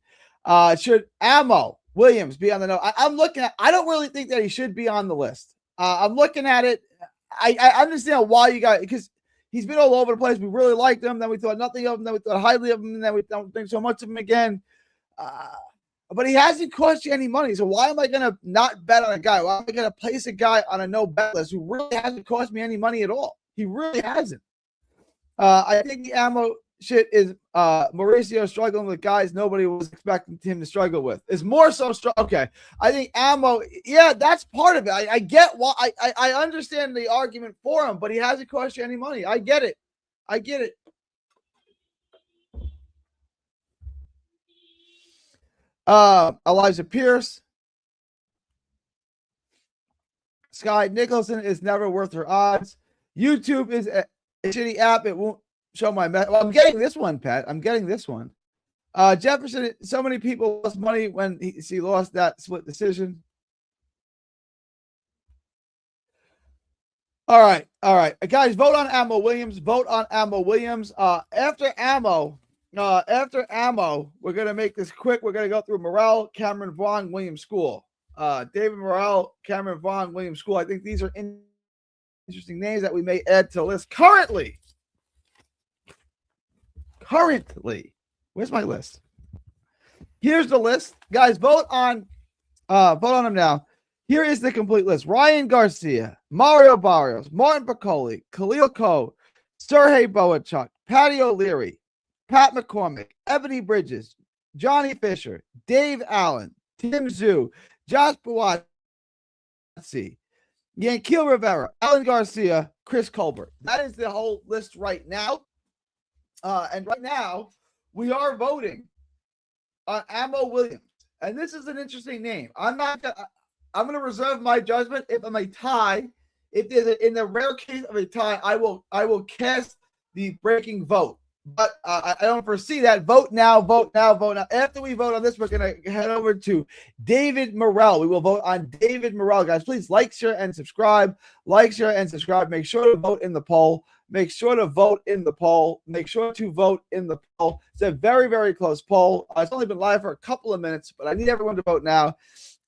Should Ammo Williams be on the note? I'm looking at. I don't really think that he should be on the list. I'm looking at it. I understand why you got, because he's been all over the place. We really liked him, then we thought nothing of him, then we thought highly of him, and then we don't think so much of him again. But he hasn't cost you any money. So why am I going to not bet on a guy? Why am I going to place a guy on a no bet list who really hasn't cost me any money at all? He really hasn't. I think the Ammo shit is Mauricio struggling with guys nobody was expecting him to struggle with. It's more so okay. I think Ammo, yeah, that's part of it. I get why. I understand the argument for him, but he hasn't cost you any money. I get it. I get it. Elijah Pierce. Sky Nicholson is never worth her odds. YouTube is a shitty app. It won't show my message. Well, I'm getting this one, Pat. I'm getting this one. Jefferson, so many people lost money when he lost that split decision. All right. Guys, vote on Ammo Williams. Vote on Ammo Williams. After Ammo, we're going to make this quick. We're going to go through Morel, Cameron Vaughn, Williams School. David Morel, Cameron Vaughn, Williams School. I think these are interesting names that we may add to the list currently. Where's my list? Here's the list. Guys, vote on them now. Here is the complete list. Ryan Garcia, Mario Barrios, Martin Piccoli, Khalil Coe, Sergey Boachuk, Patty O'Leary, Pat McCormick, Ebony Bridges, Johnny Fisher, Dave Allen, Tim Zhu, Josh Buatsi, Yanquiel Rivera, Alan Garcia, Chris Colbert. That is the whole list right now. And right now, we are voting on Ammo Williams. And this is an interesting name. I'm going to reserve my judgment if I'm a tie. If there's in the rare case of a tie, I will cast the breaking vote. But I don't foresee that. Vote now. After we vote on this, we're going to head over to David Morel. We will vote on David Morel. Guys, please like, share, and subscribe. Make sure to vote in the poll. It's a very, very close poll. It's only been live for a couple of minutes, but I need everyone to vote now.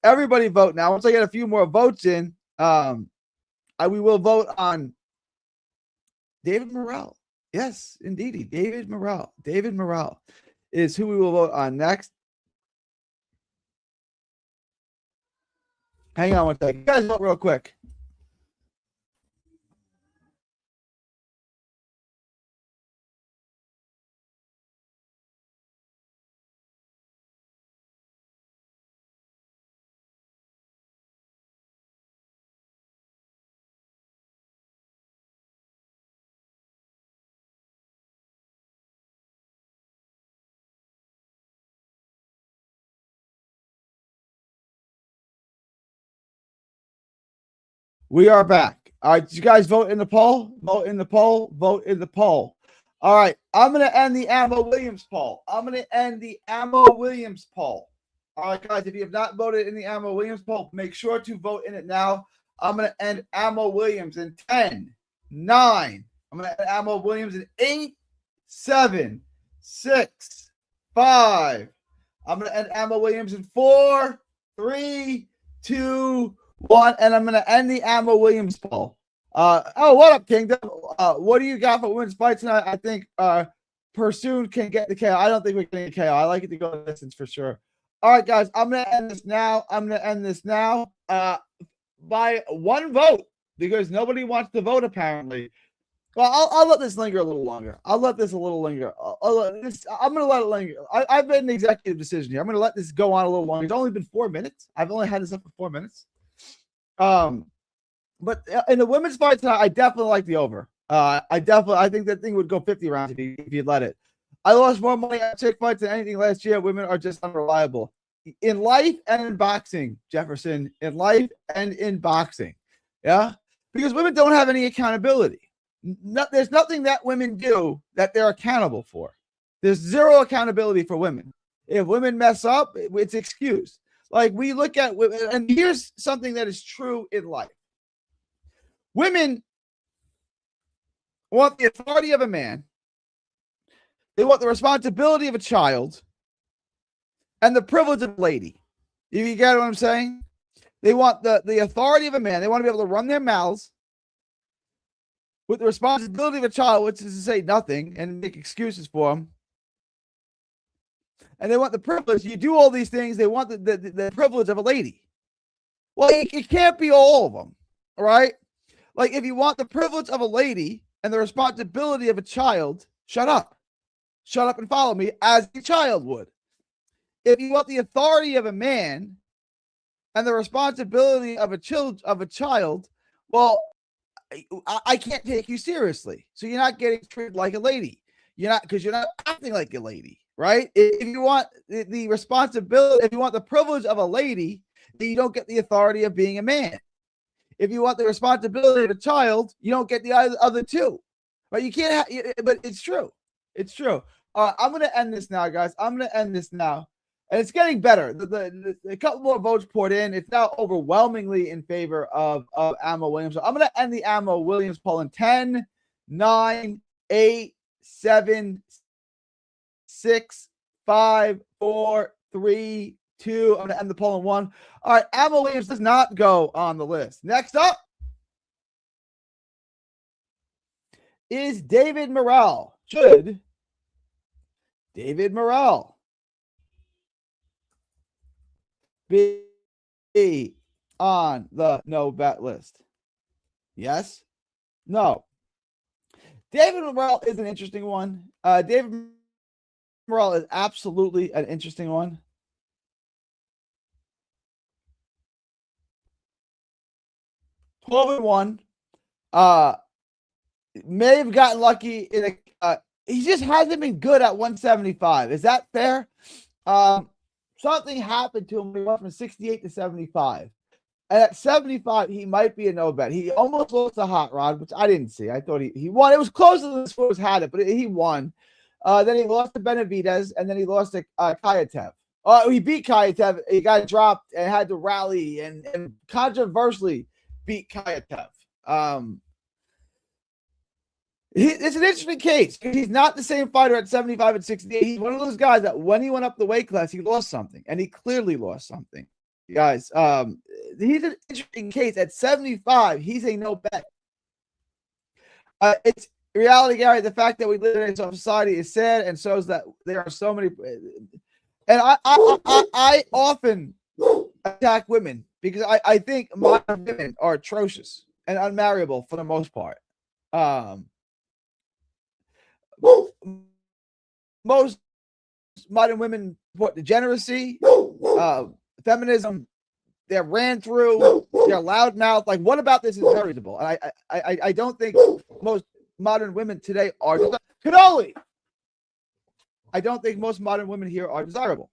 Everybody vote now. Once I get a few more votes in, we will vote on David Morel. Yes, indeed. David Morel. David Morel is who we will vote on next. Hang on one second. You guys vote real quick. We are back. All right, did you guys vote in the poll? Vote in the poll. All right, I'm going to end the Ammo Williams poll. All right, guys, if you have not voted in the Ammo Williams poll, make sure to vote in it now. I'm going to end Ammo Williams in 10, 9. I'm going to end Ammo Williams in 8, 7, 6, 5. I'm going to end Ammo Williams in 4, 3, 2, 1, and I'm going to end the Ammo Williams poll. What up, Kingdom? What do you got for women's fight tonight? I think Pursuit can get the KO. I don't think we're getting a KO. I like it to go the distance for sure. All right, guys, I'm going to end this now. By one vote, because nobody wants to vote, apparently. Well, I'll let this linger a little longer. I'll let this a little linger. I'm going to let it linger. I've made an executive decision here. I'm going to let this go on a little longer. It's only been 4 minutes. I've only had this up for 4 minutes. But in the women's fight tonight, I definitely like the over. I think that thing would go 50 rounds if you let it. I lost more money on chick fights than anything last year. Women are just unreliable in life and in boxing, Jefferson. In life and in boxing, yeah, because women don't have any accountability. There's nothing that women do that they're accountable for. There's zero accountability for women. If women mess up, it's excused. Like we look at, and here's something that is true in life. Women want the authority of a man. They want the responsibility of a child and the privilege of a lady. You get what I'm saying? They want the authority of a man. They want to be able to run their mouths with the responsibility of a child, which is to say nothing and make excuses for them. And they want the privilege. You do all these things. They want the privilege of a lady. Well, it can't be all of them, all right? Like if you want the privilege of a lady and the responsibility of a child, shut up. Shut up and follow me as a child would. If you want the authority of a man and the responsibility of a child, well, I can't take you seriously. So you're not getting treated like a lady. You're not acting like a lady, right? If you want the responsibility, if you want the privilege of a lady, then you don't get the authority of being a man. If you want the responsibility of a child, you don't get the other two. But you can't. But it's true. It's true. I'm going to end this now, guys. I'm going to end this now. And it's getting better. A couple more votes poured in. It's now overwhelmingly in favor of Amo Williams. So I'm going to end the Amo Williams poll in 10, 9, 8, 7, 6, 5, 4, 3, 2. I'm going to end the poll in 1. All right. Amo Williams does not go on the list. Next up is David Morrell. Should David Morrell be on the no bet list? Yes? No. David Morrell is an interesting one. David Morrell is absolutely an interesting one. (12-1). May have gotten lucky in a. He just hasn't been good at 175. Is that fair? Something happened to him when he went from 68 to 75. And at 75, he might be a no bet. He almost lost to Hot Rod, which I didn't see. I thought he won. It was closer than the scores had it, but he won. Then he lost to Benavidez, and then he lost to Kayatev. He beat Kayatev. He got dropped and had to rally and controversially beat Kayatev. It's an interesting case. He's not the same fighter at 75 and 68. He's one of those guys that when he went up the weight class, he lost something, and he clearly lost something. Guys, he's an interesting case. At 75, he's a no bet. It's reality, Gary. The fact that we live in a society is sad and shows that there are so many. And I often attack women because I think modern women are atrocious and unmarriable for the most part. Most modern women support degeneracy, feminism. They're ran through. They're loudmouth. Like, what about this is veritable? And I don't think most modern women today are cannoli. I don't think most modern women here are desirable.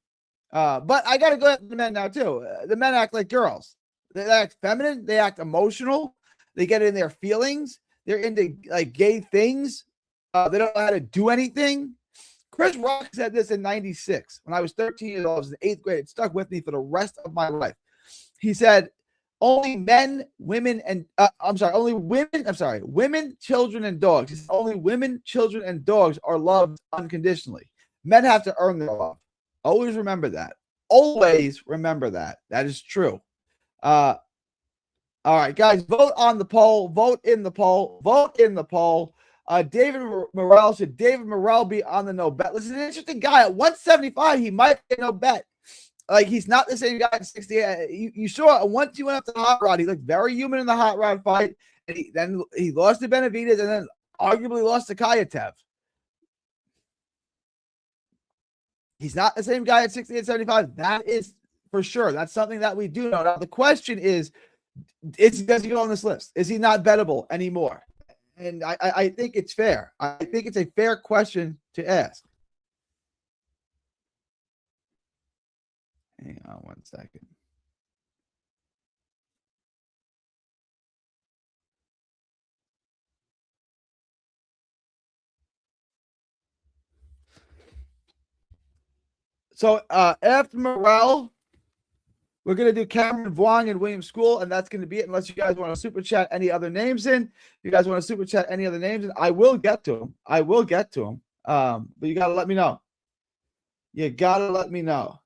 But I got to go after the men now too. The men act like girls. They act feminine. They act emotional. They get in their feelings. They're into like gay things. They don't know how to do anything. Chris Rock said this in 96 when I was 13 years old. I was in 8th grade. It stuck with me for the rest of my life. He said, women, children, and dogs. He said, only women, children, and dogs are loved unconditionally. Men have to earn their love. Always remember that. Always remember that. That is true. All right, guys, vote on the poll. Vote in the poll. Vote in the poll. David Morrell, should David Morrell be on the no bet? Listen, an interesting guy. At 175, he might be no bet. Like, he's not the same guy at 68. You saw once he went up to the Hot Rod, he looked very human in the Hot Rod fight. And then he lost to Benavidez, and then arguably lost to Kayatev. He's not the same guy at 68-75. That is for sure. That's something that we do know. Now, the question is does he go on this list? Is he not bettable anymore? And I think it's fair. I think it's a fair question to ask. Hang on 1 second. So after Morel, we're going to do Cameron Vuong and William School, and that's going to be it unless you guys want to super chat any other names in. If you guys want to super chat any other names in, I will get to them. I will get to them. But you got to let me know. You got to let me know.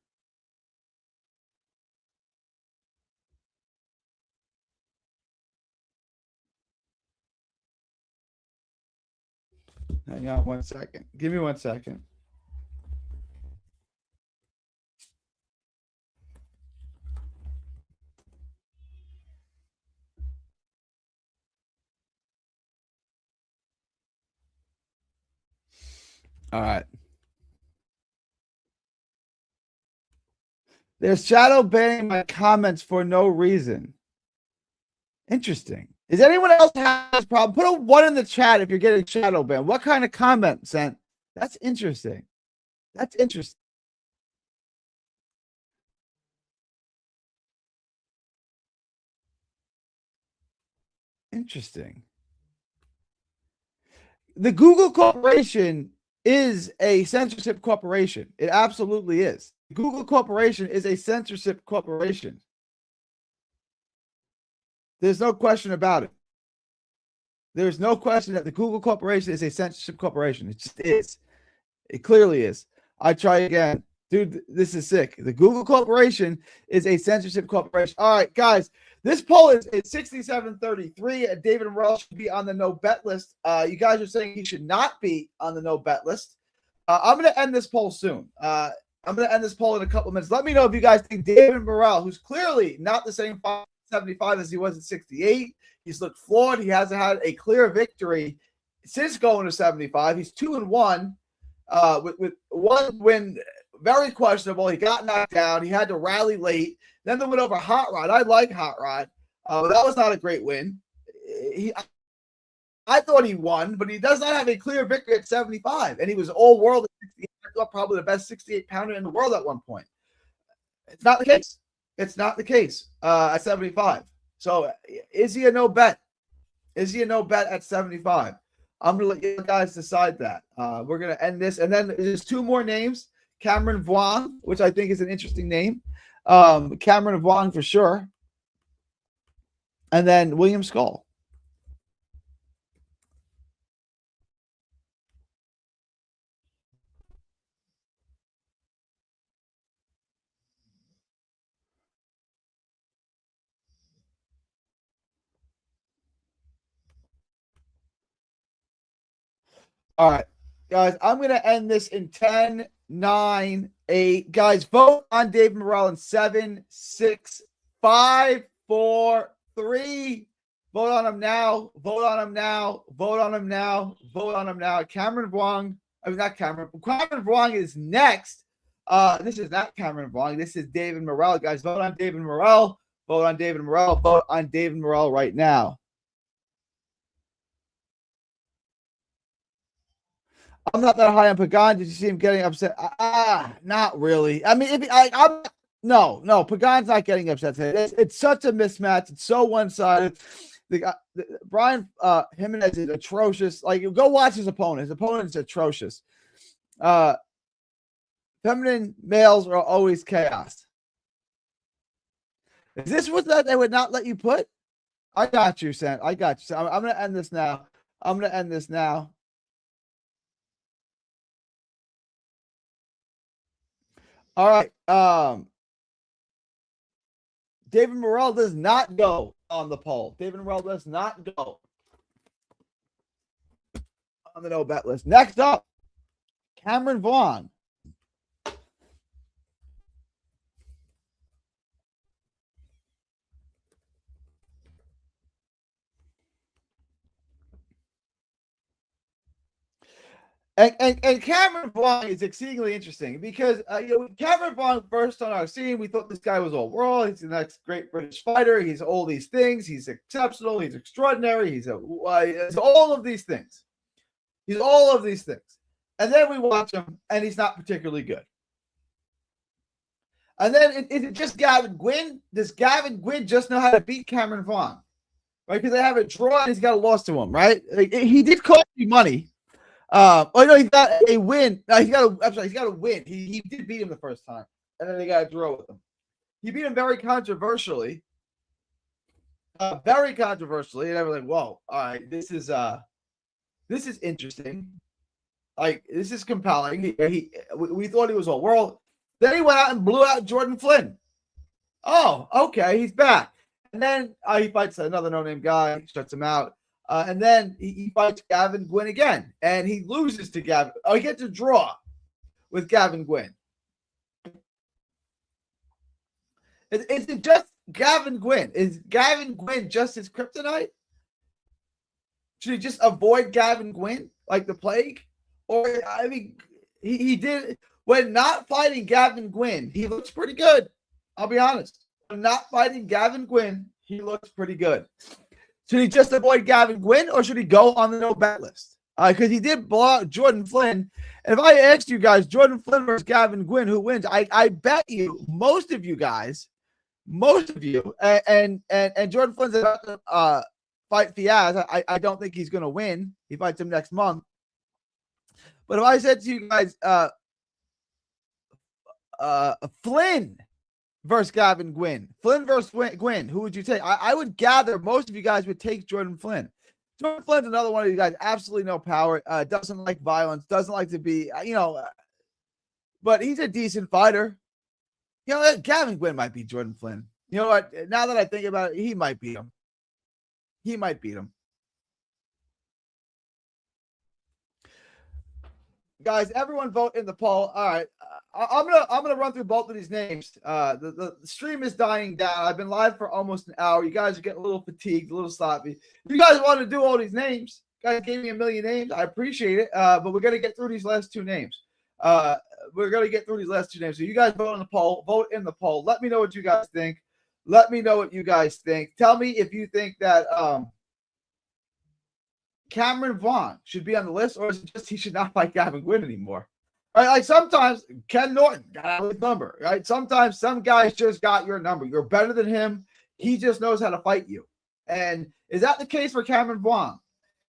Hang on 1 second. Give me 1 second. All right. They're shadow banning my comments for no reason. Interesting. Does anyone else have this problem? Put a 1 in the chat if you're getting shadow banned. What kind of comment sent? That's interesting. That's interesting. Interesting. The Google Corporation is a censorship corporation. It absolutely is. The Google Corporation is a censorship corporation. There's no question about it. There's no question that the Google Corporation is a censorship corporation. It just is. It clearly is. I try again. Dude, this is sick. The Google Corporation is a censorship corporation. All right, guys. This poll is 67-33. David Morrell should be on the no bet list. You guys are saying he should not be on the no bet list. I'm going to end this poll soon. I'm going to end this poll in a couple of minutes. Let me know if you guys think David Morrell, who's clearly not the same 75 as he was at 68, he's looked flawed. He hasn't had a clear victory since going to 75. He's 2-1 with one win, very questionable. He got knocked down. He had to rally late. Then the win over Hot Rod. I like Hot Rod. But that was not a great win. I thought he won, but he does not have a clear victory at 75. And he was all world at 68. I thought probably the best 68 pounder in the world at one point. It's not the case. It's not the case at 75. So is he a no bet? Is he a no bet at 75? I'm going to let you guys decide that. We're going to end this. And then there's 2 more names. Cameron Vuong, which I think is an interesting name. Cameron Vuong for sure. And then William Skull. All right, guys, I'm going to end this in 10, 9, 8. Guys, vote on David Morrell in 7, 6, 5, 4, 3. Vote on him now. Vote on him now. Vote on him now. Vote on him now. Cameron Vuong. I mean, not Cameron. Cameron Vuong is next. This is not Cameron Vuong. This is David Morrell. Guys, vote on David Morrell. Vote on David Morrell. Vote on David Morrell right now. I'm not that high on Pagan. Did you see him getting upset? Not really. I mean, no, Pagan's not getting upset. It's such a mismatch. It's so one-sided. Brian Jimenez is atrocious. Like, go watch his opponent. His opponent is atrocious. Feminine males are always chaos. Is this what that they would not let you put? I got you, Sam. I got you. So I'm going to end this now. All right. David Morrell does not go on the poll. David Morrell does not go on the no bet list. Next up, Cameron Vuong. And Cameron Vaughn is exceedingly interesting because Cameron Vaughn first on our scene, we thought this guy was all world. He's the next great British fighter. He's all these things. He's exceptional. He's extraordinary. He's all of these things. He's all of these things. And then we watch him, and he's not particularly good. And then is it just Gavin Gwynn? Does Gavin Gwynn just know how to beat Cameron Vaughn? Right? Because they have a draw and he's got a loss to him, right? Like, he did cost me money. He's got a win. No, he's got a win. He did beat him the first time, and then they got a draw with him. He beat him very controversially. And I was like, whoa, all right, this is interesting. Like, this is compelling. We thought he was all world. Then he went out and blew out Jordan Flynn. Oh, okay, he's back. And then he fights another no-name guy, shuts him out. And then he fights Gavin Gwynn again. And he loses to Gavin. Oh, he gets a draw with Gavin Gwynn. Is it just Gavin Gwynn? Is Gavin Gwynn just his kryptonite? Should he just avoid Gavin Gwynn like the plague? Or, I mean, he did... When not fighting Gavin Gwynn, he looks pretty good. I'll be honest. When not fighting Gavin Gwynn, he looks pretty good. Should he just avoid Gavin Gwynn, or should he go on the no-bet list? Because he did blow out Jordan Flynn. And if I asked you guys, Jordan Flynn versus Gavin Gwynn, who wins? I bet you, most of you, and Jordan Flynn's about to fight Fiaz. I don't think he's going to win. He fights him next month. But if I said to you guys, Flynn versus Gavin Gwynn. Flynn versus Gwynn. Who would you take? I would gather most of you guys would take Jordan Flynn. Jordan Flynn's another one of you guys. Absolutely no power. Doesn't like violence. Doesn't like to be, but he's a decent fighter. Gavin Gwynn might beat Jordan Flynn. You know what? Now that I think about it, he might beat him. Guys, everyone vote in the poll. All right. I'm gonna run through both of these names. The stream is dying down. I've been live for almost an hour. You guys are getting a little fatigued, a little sloppy. You guys want to do all these names? You guys gave me a million names. I appreciate it. But we're gonna get through these last two names. So you guys vote in the poll. Vote in the poll. Let me know what you guys think. Tell me if you think that Cameron Vaughn should be on the list, or is it just he should not fight Gavin Gwynn anymore? Right? Like sometimes Ken Norton got his number, right? Sometimes some guys just got your number. You're better than him. He just knows how to fight you. And is that the case for Cameron Vaughn?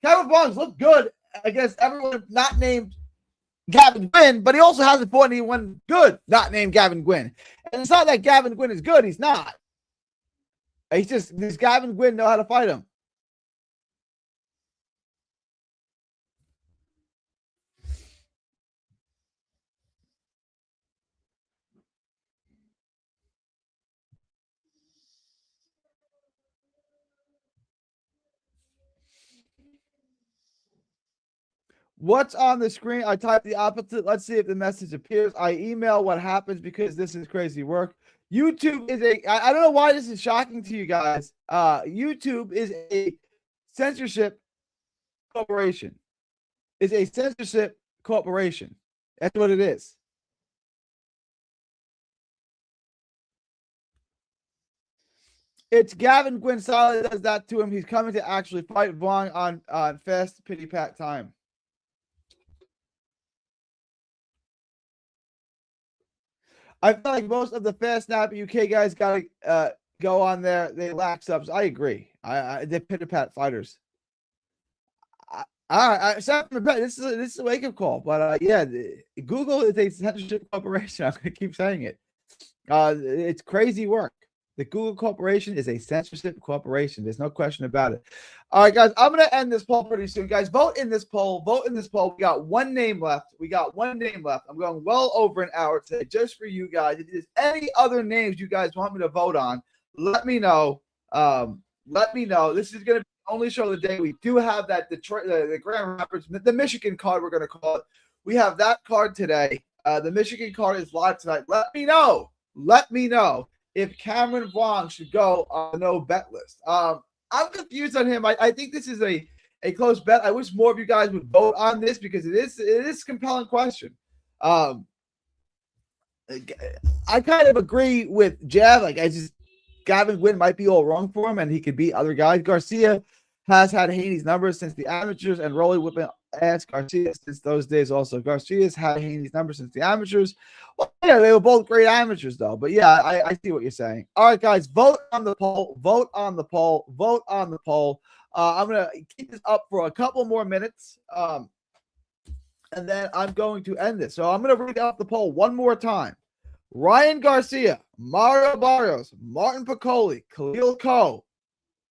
Cameron Vaughn's looked good against everyone not named Gavin Gwynn, but he also hasn't fought anyone good not named Gavin Gwynn. And it's not that Gavin Gwynn is good. He's not. Does Gavin Gwynn know how to fight him? What's on the screen? I type the opposite. Let's see if the message appears. I email what happens because this is crazy work. YouTube is I don't know why this is shocking to you guys. YouTube is a censorship corporation. It's a censorship corporation. That's what it is. It's Gavin Gwynn Solid does that to him. He's coming to actually fight Vaughn on fast pity pat time. I feel like most of the Fast Snap UK guys got to go on there. They lack subs. I agree. They're pit-a-pat fighters. This is a wake-up call. But yeah, Google is a censorship corporation. I'm going to keep saying it. It's crazy work. The Google Corporation is a censorship corporation. There's no question about it. All right, guys, I'm going to end this poll pretty soon. Guys, vote in this poll. We got one name left. I'm going well over an hour today just for you guys. If there's any other names you guys want me to vote on, let me know. This is going to be the only show of the day. We do have that Detroit, the Grand Rapids, the Michigan card, we're going to call it. We have that card today. The Michigan card is live tonight. Let me know if Cameron Vaughn should go on the no bet list. I'm confused on him. I think this is a a close bet. I wish more of you guys would vote on this because it is a compelling question. I kind of agree with Jav. Like, Gavin Gwynn might be all wrong for him, and he could beat other guys. Garcia has had Haney's numbers since the amateurs, and Rolly whipping ass Garcia since those days also. Garcia's had Haney's numbers since the amateurs. Well, yeah, they were both great amateurs, though. But yeah, I see what you're saying. All right, guys, vote on the poll. Vote on the poll. Vote on the poll. I'm going to keep this up for a couple more minutes, and then I'm going to end this. So I'm going to read out the poll one more time. Ryan Garcia, Mario Barrios, Martin Piccoli, Khalil Coe,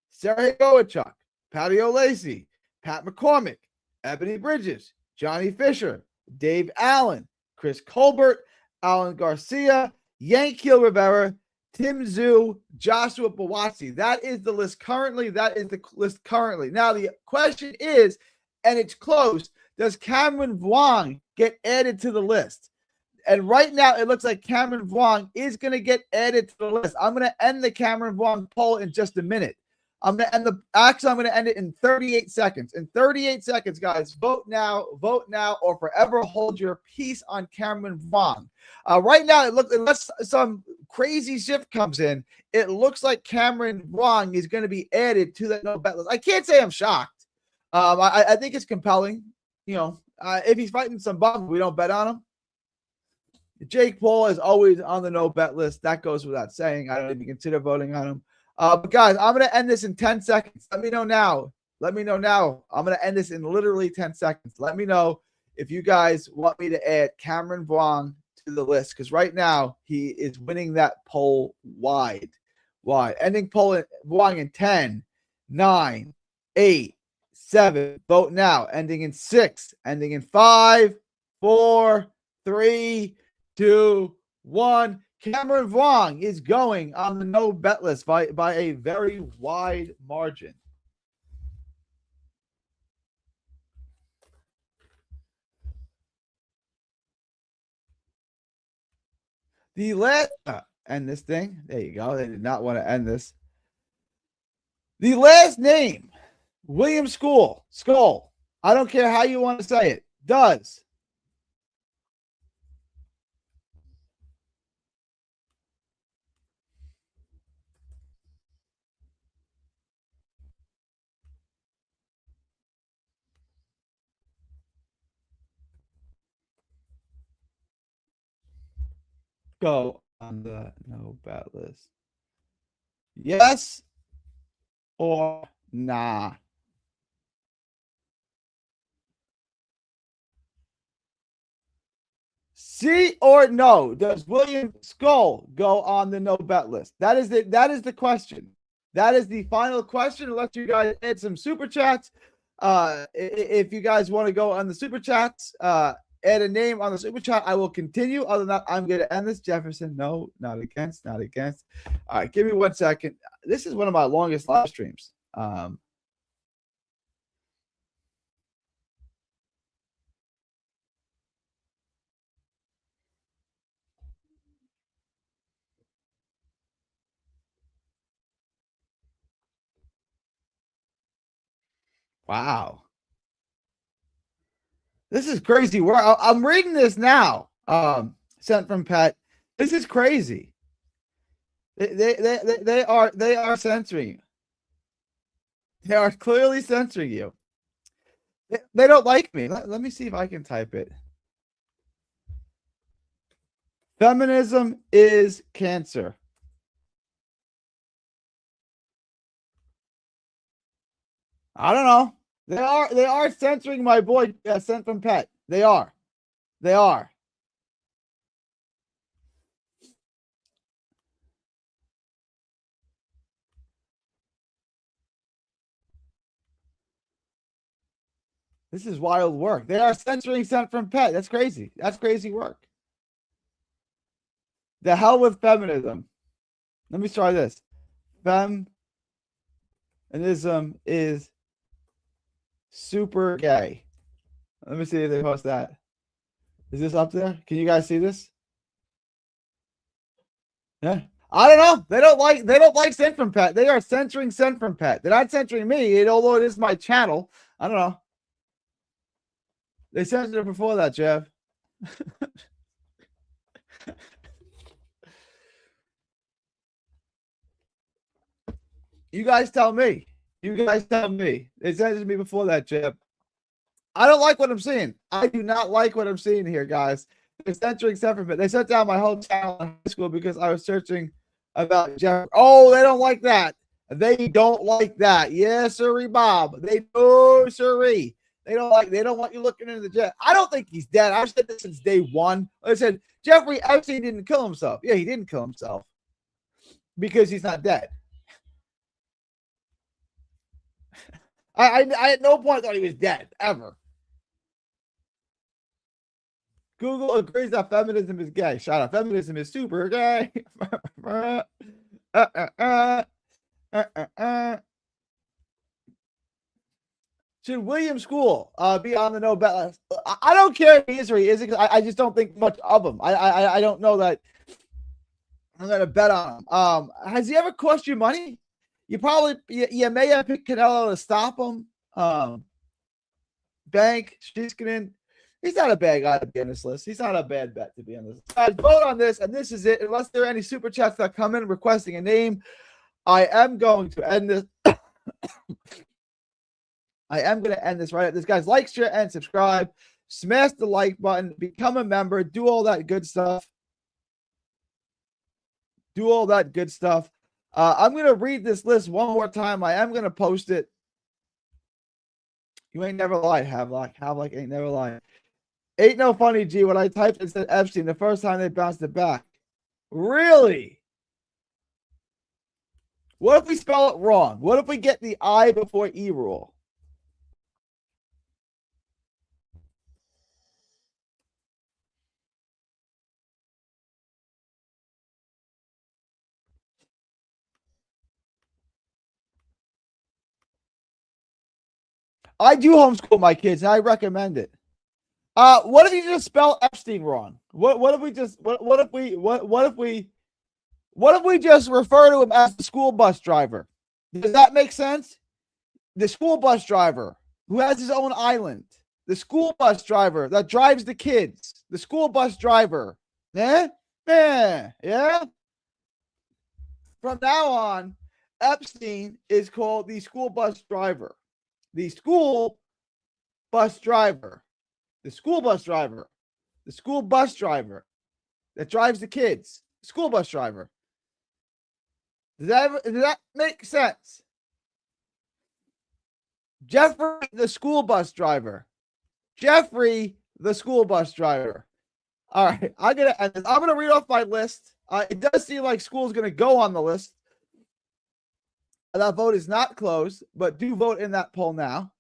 Sergey Goichuk, Patty O'Lacy, Pat McCormick, Ebony Bridges, Johnny Fisher, Dave Allen, Chris Colbert, Alan Garcia, Yankiel Rivera, Tim Zhu, Joshua Bawatsi. That is the list currently. Now, the question is, and it's close, does Cameron Vuong get added to the list? And right now, it looks like Cameron Vuong is going to get added to the list. I'm going to end the Cameron Vuong poll in just a minute. I'm going to end it in 38 seconds. In 38 seconds, guys, vote now, or forever hold your peace on Cameron Vuong. Right now, unless some crazy shift comes in, it looks like Cameron Vuong is going to be added to that no bet list. I can't say I'm shocked. I think it's compelling. If he's fighting some bums, we don't bet on him. Jake Paul is always on the no bet list. That goes without saying. I don't even consider voting on him. But guys, I'm going to end this in 10 seconds. Let me know now. I'm going to end this in literally 10 seconds. Let me know if you guys want me to add Cameron Vuong to the list, because right now he is winning that poll wide. Ending poll Vuong in 10, 9, 8, 7. Vote now. Ending in 6. Ending in 5, 4, 3, 2, 1. Cameron Vuong is going on the no bet list by a very wide margin. The last end this thing. There you go. They did not want to end this. The last name, William Skull. I don't care how you want to say it. Does go on the no bet list? Yes or nah? See or no? Does William Skull go on the no bet list? That is the question. That is the final question. I'll let you guys add some super chats. If you guys want to go on the super chats, add a name on the super chat. I will continue. Other than that, I'm going to end this. Jefferson, no, not against. All right, give me 1 second. This is one of my longest live streams. Wow. This is crazy. I'm reading this now. Sent from Pat. This is crazy. They are censoring you. They are clearly censoring you. They don't like me. Let me see if I can type it. Feminism is cancer. I don't know. They are censoring my boy sent from Pet. They are. This is wild work. They are censoring sent from Pet. That's crazy. That's crazy work. The hell with feminism. Let me try this. Feminism is super gay. Let me see if they post that. Is this up there? Can you guys see this? Yeah. I don't know. They don't like Sent from Pet. They are censoring Sent from Pet. They're not censoring me, although it is my channel. I don't know. They censored it before that, Jeff. You guys tell me. You guys tell me. They censored me before that, Jeff. I don't like what I'm seeing. I do not like what I'm seeing here, guys. They're censoring Sent from Pet. They shut down my whole channel in high school because I was searching about Jeff. Oh, they don't like that. They don't like that. Yes, sirree, Bob. They sirree. They don't want you looking into the jet. I don't think he's dead. I've said this since day one. I said Jeffrey Epstein didn't kill himself. Yeah, he didn't kill himself because he's not dead. I at no point thought he was dead ever. Google agrees that feminism is gay. Shut up. Feminism is super gay. Should William School be on the no bet list? I don't care if he is or he isn't. I just don't think much of him. I don't know that I'm gonna bet on him. Has he ever cost you money? You may have picked Canelo to stop him. Bank, Shiskinen. He's not a bad guy to be on this list. He's not a bad bet to be on this list. Guys, vote on this, and this is it. Unless there are any super chats that come in requesting a name, I am going to end this. I am going to end this right at this. Guys, like, share, and subscribe. Smash the like button. Become a member. Do all that good stuff. Do all that good stuff. I'm going to read this list one more time. I am going to post it. You ain't never lied, Havelock. Havelock ain't never lied. Ain't no funny, G. When I typed it said Epstein, the first time they bounced it back. Really? What if we spell it wrong? What if we get the I before E rule? I do homeschool my kids, and I recommend it. What if you just spell Epstein wrong? What if we just what if we just refer to him as the school bus driver? Does that make sense? The school bus driver who has his own island. The school bus driver that drives the kids. The school bus driver. Yeah? Yeah? From now on, Epstein is called the school bus driver. The school bus driver. The school bus driver. The school bus driver that drives the kids. School bus driver. Does that make sense? Jeffrey, the school bus driver. Jeffrey, the school bus driver. All right, I'm gonna read off my list. It does seem like school's gonna go on the list. That vote is not closed, but do vote in that poll now.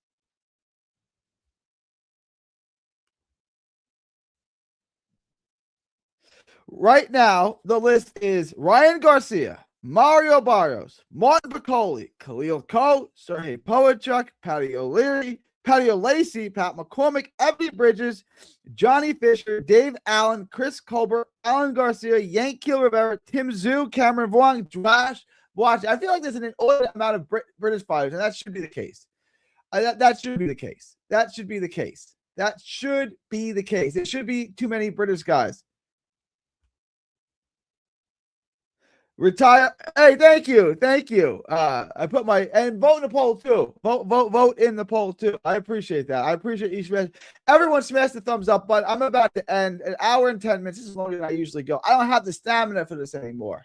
Right now, the list is Ryan Garcia, Mario Barrios, Martin Piccoli, Khalil Coe, Sergey Poachuk, Patty O'Leary, Patty O'Lacey, Pat McCormick, Ebony Bridges, Johnny Fisher, Dave Allen, Chris Colbert, Alan Garcia, Yankees Rivera, Tim Zhu, Cameron Vuong, Josh Watch. I feel like there's an inordinate amount of British fighters, and that should be the case. That should be the case. That should be the case. That should be the case. It should be too many British guys. Retire. Hey, thank you. I put my and vote in the poll too. Vote in the poll too. I appreciate that. I appreciate each man. Everyone smash the thumbs up button. I'm about to end an hour and 10 minutes. This is longer than I usually go. I don't have the stamina for this anymore.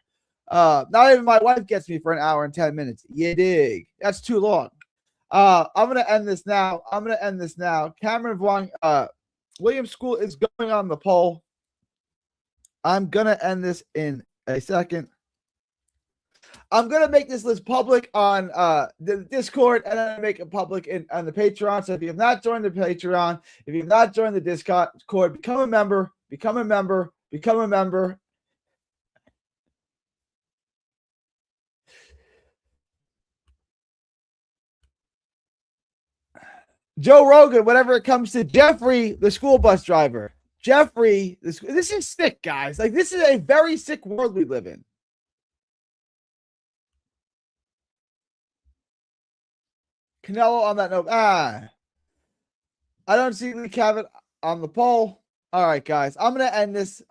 Not even my wife gets me for an hour and 10 minutes. You dig? That's too long. I'm gonna end this now. Cameron Vuong, William School is going on the poll. I'm gonna end this in a second. I'm going to make this list public on the Discord, and then make it public on the Patreon. So if you have not joined the Patreon, if you've not joined the Discord, become a member. Joe Rogan, whenever it comes to Jeffrey, the school bus driver. Jeffrey, this is sick, guys. Like, this is a very sick world we live in. Canelo on that note. I don't see Lee Kavett on the poll. All right, guys. I'm gonna end this.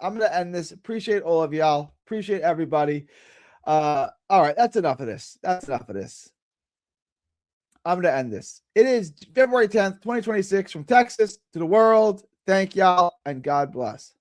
Appreciate all of y'all. Appreciate everybody. All right, that's enough of this. I'm gonna end this. It is February 10th, 2026, from Texas to the world. Thank y'all and God bless.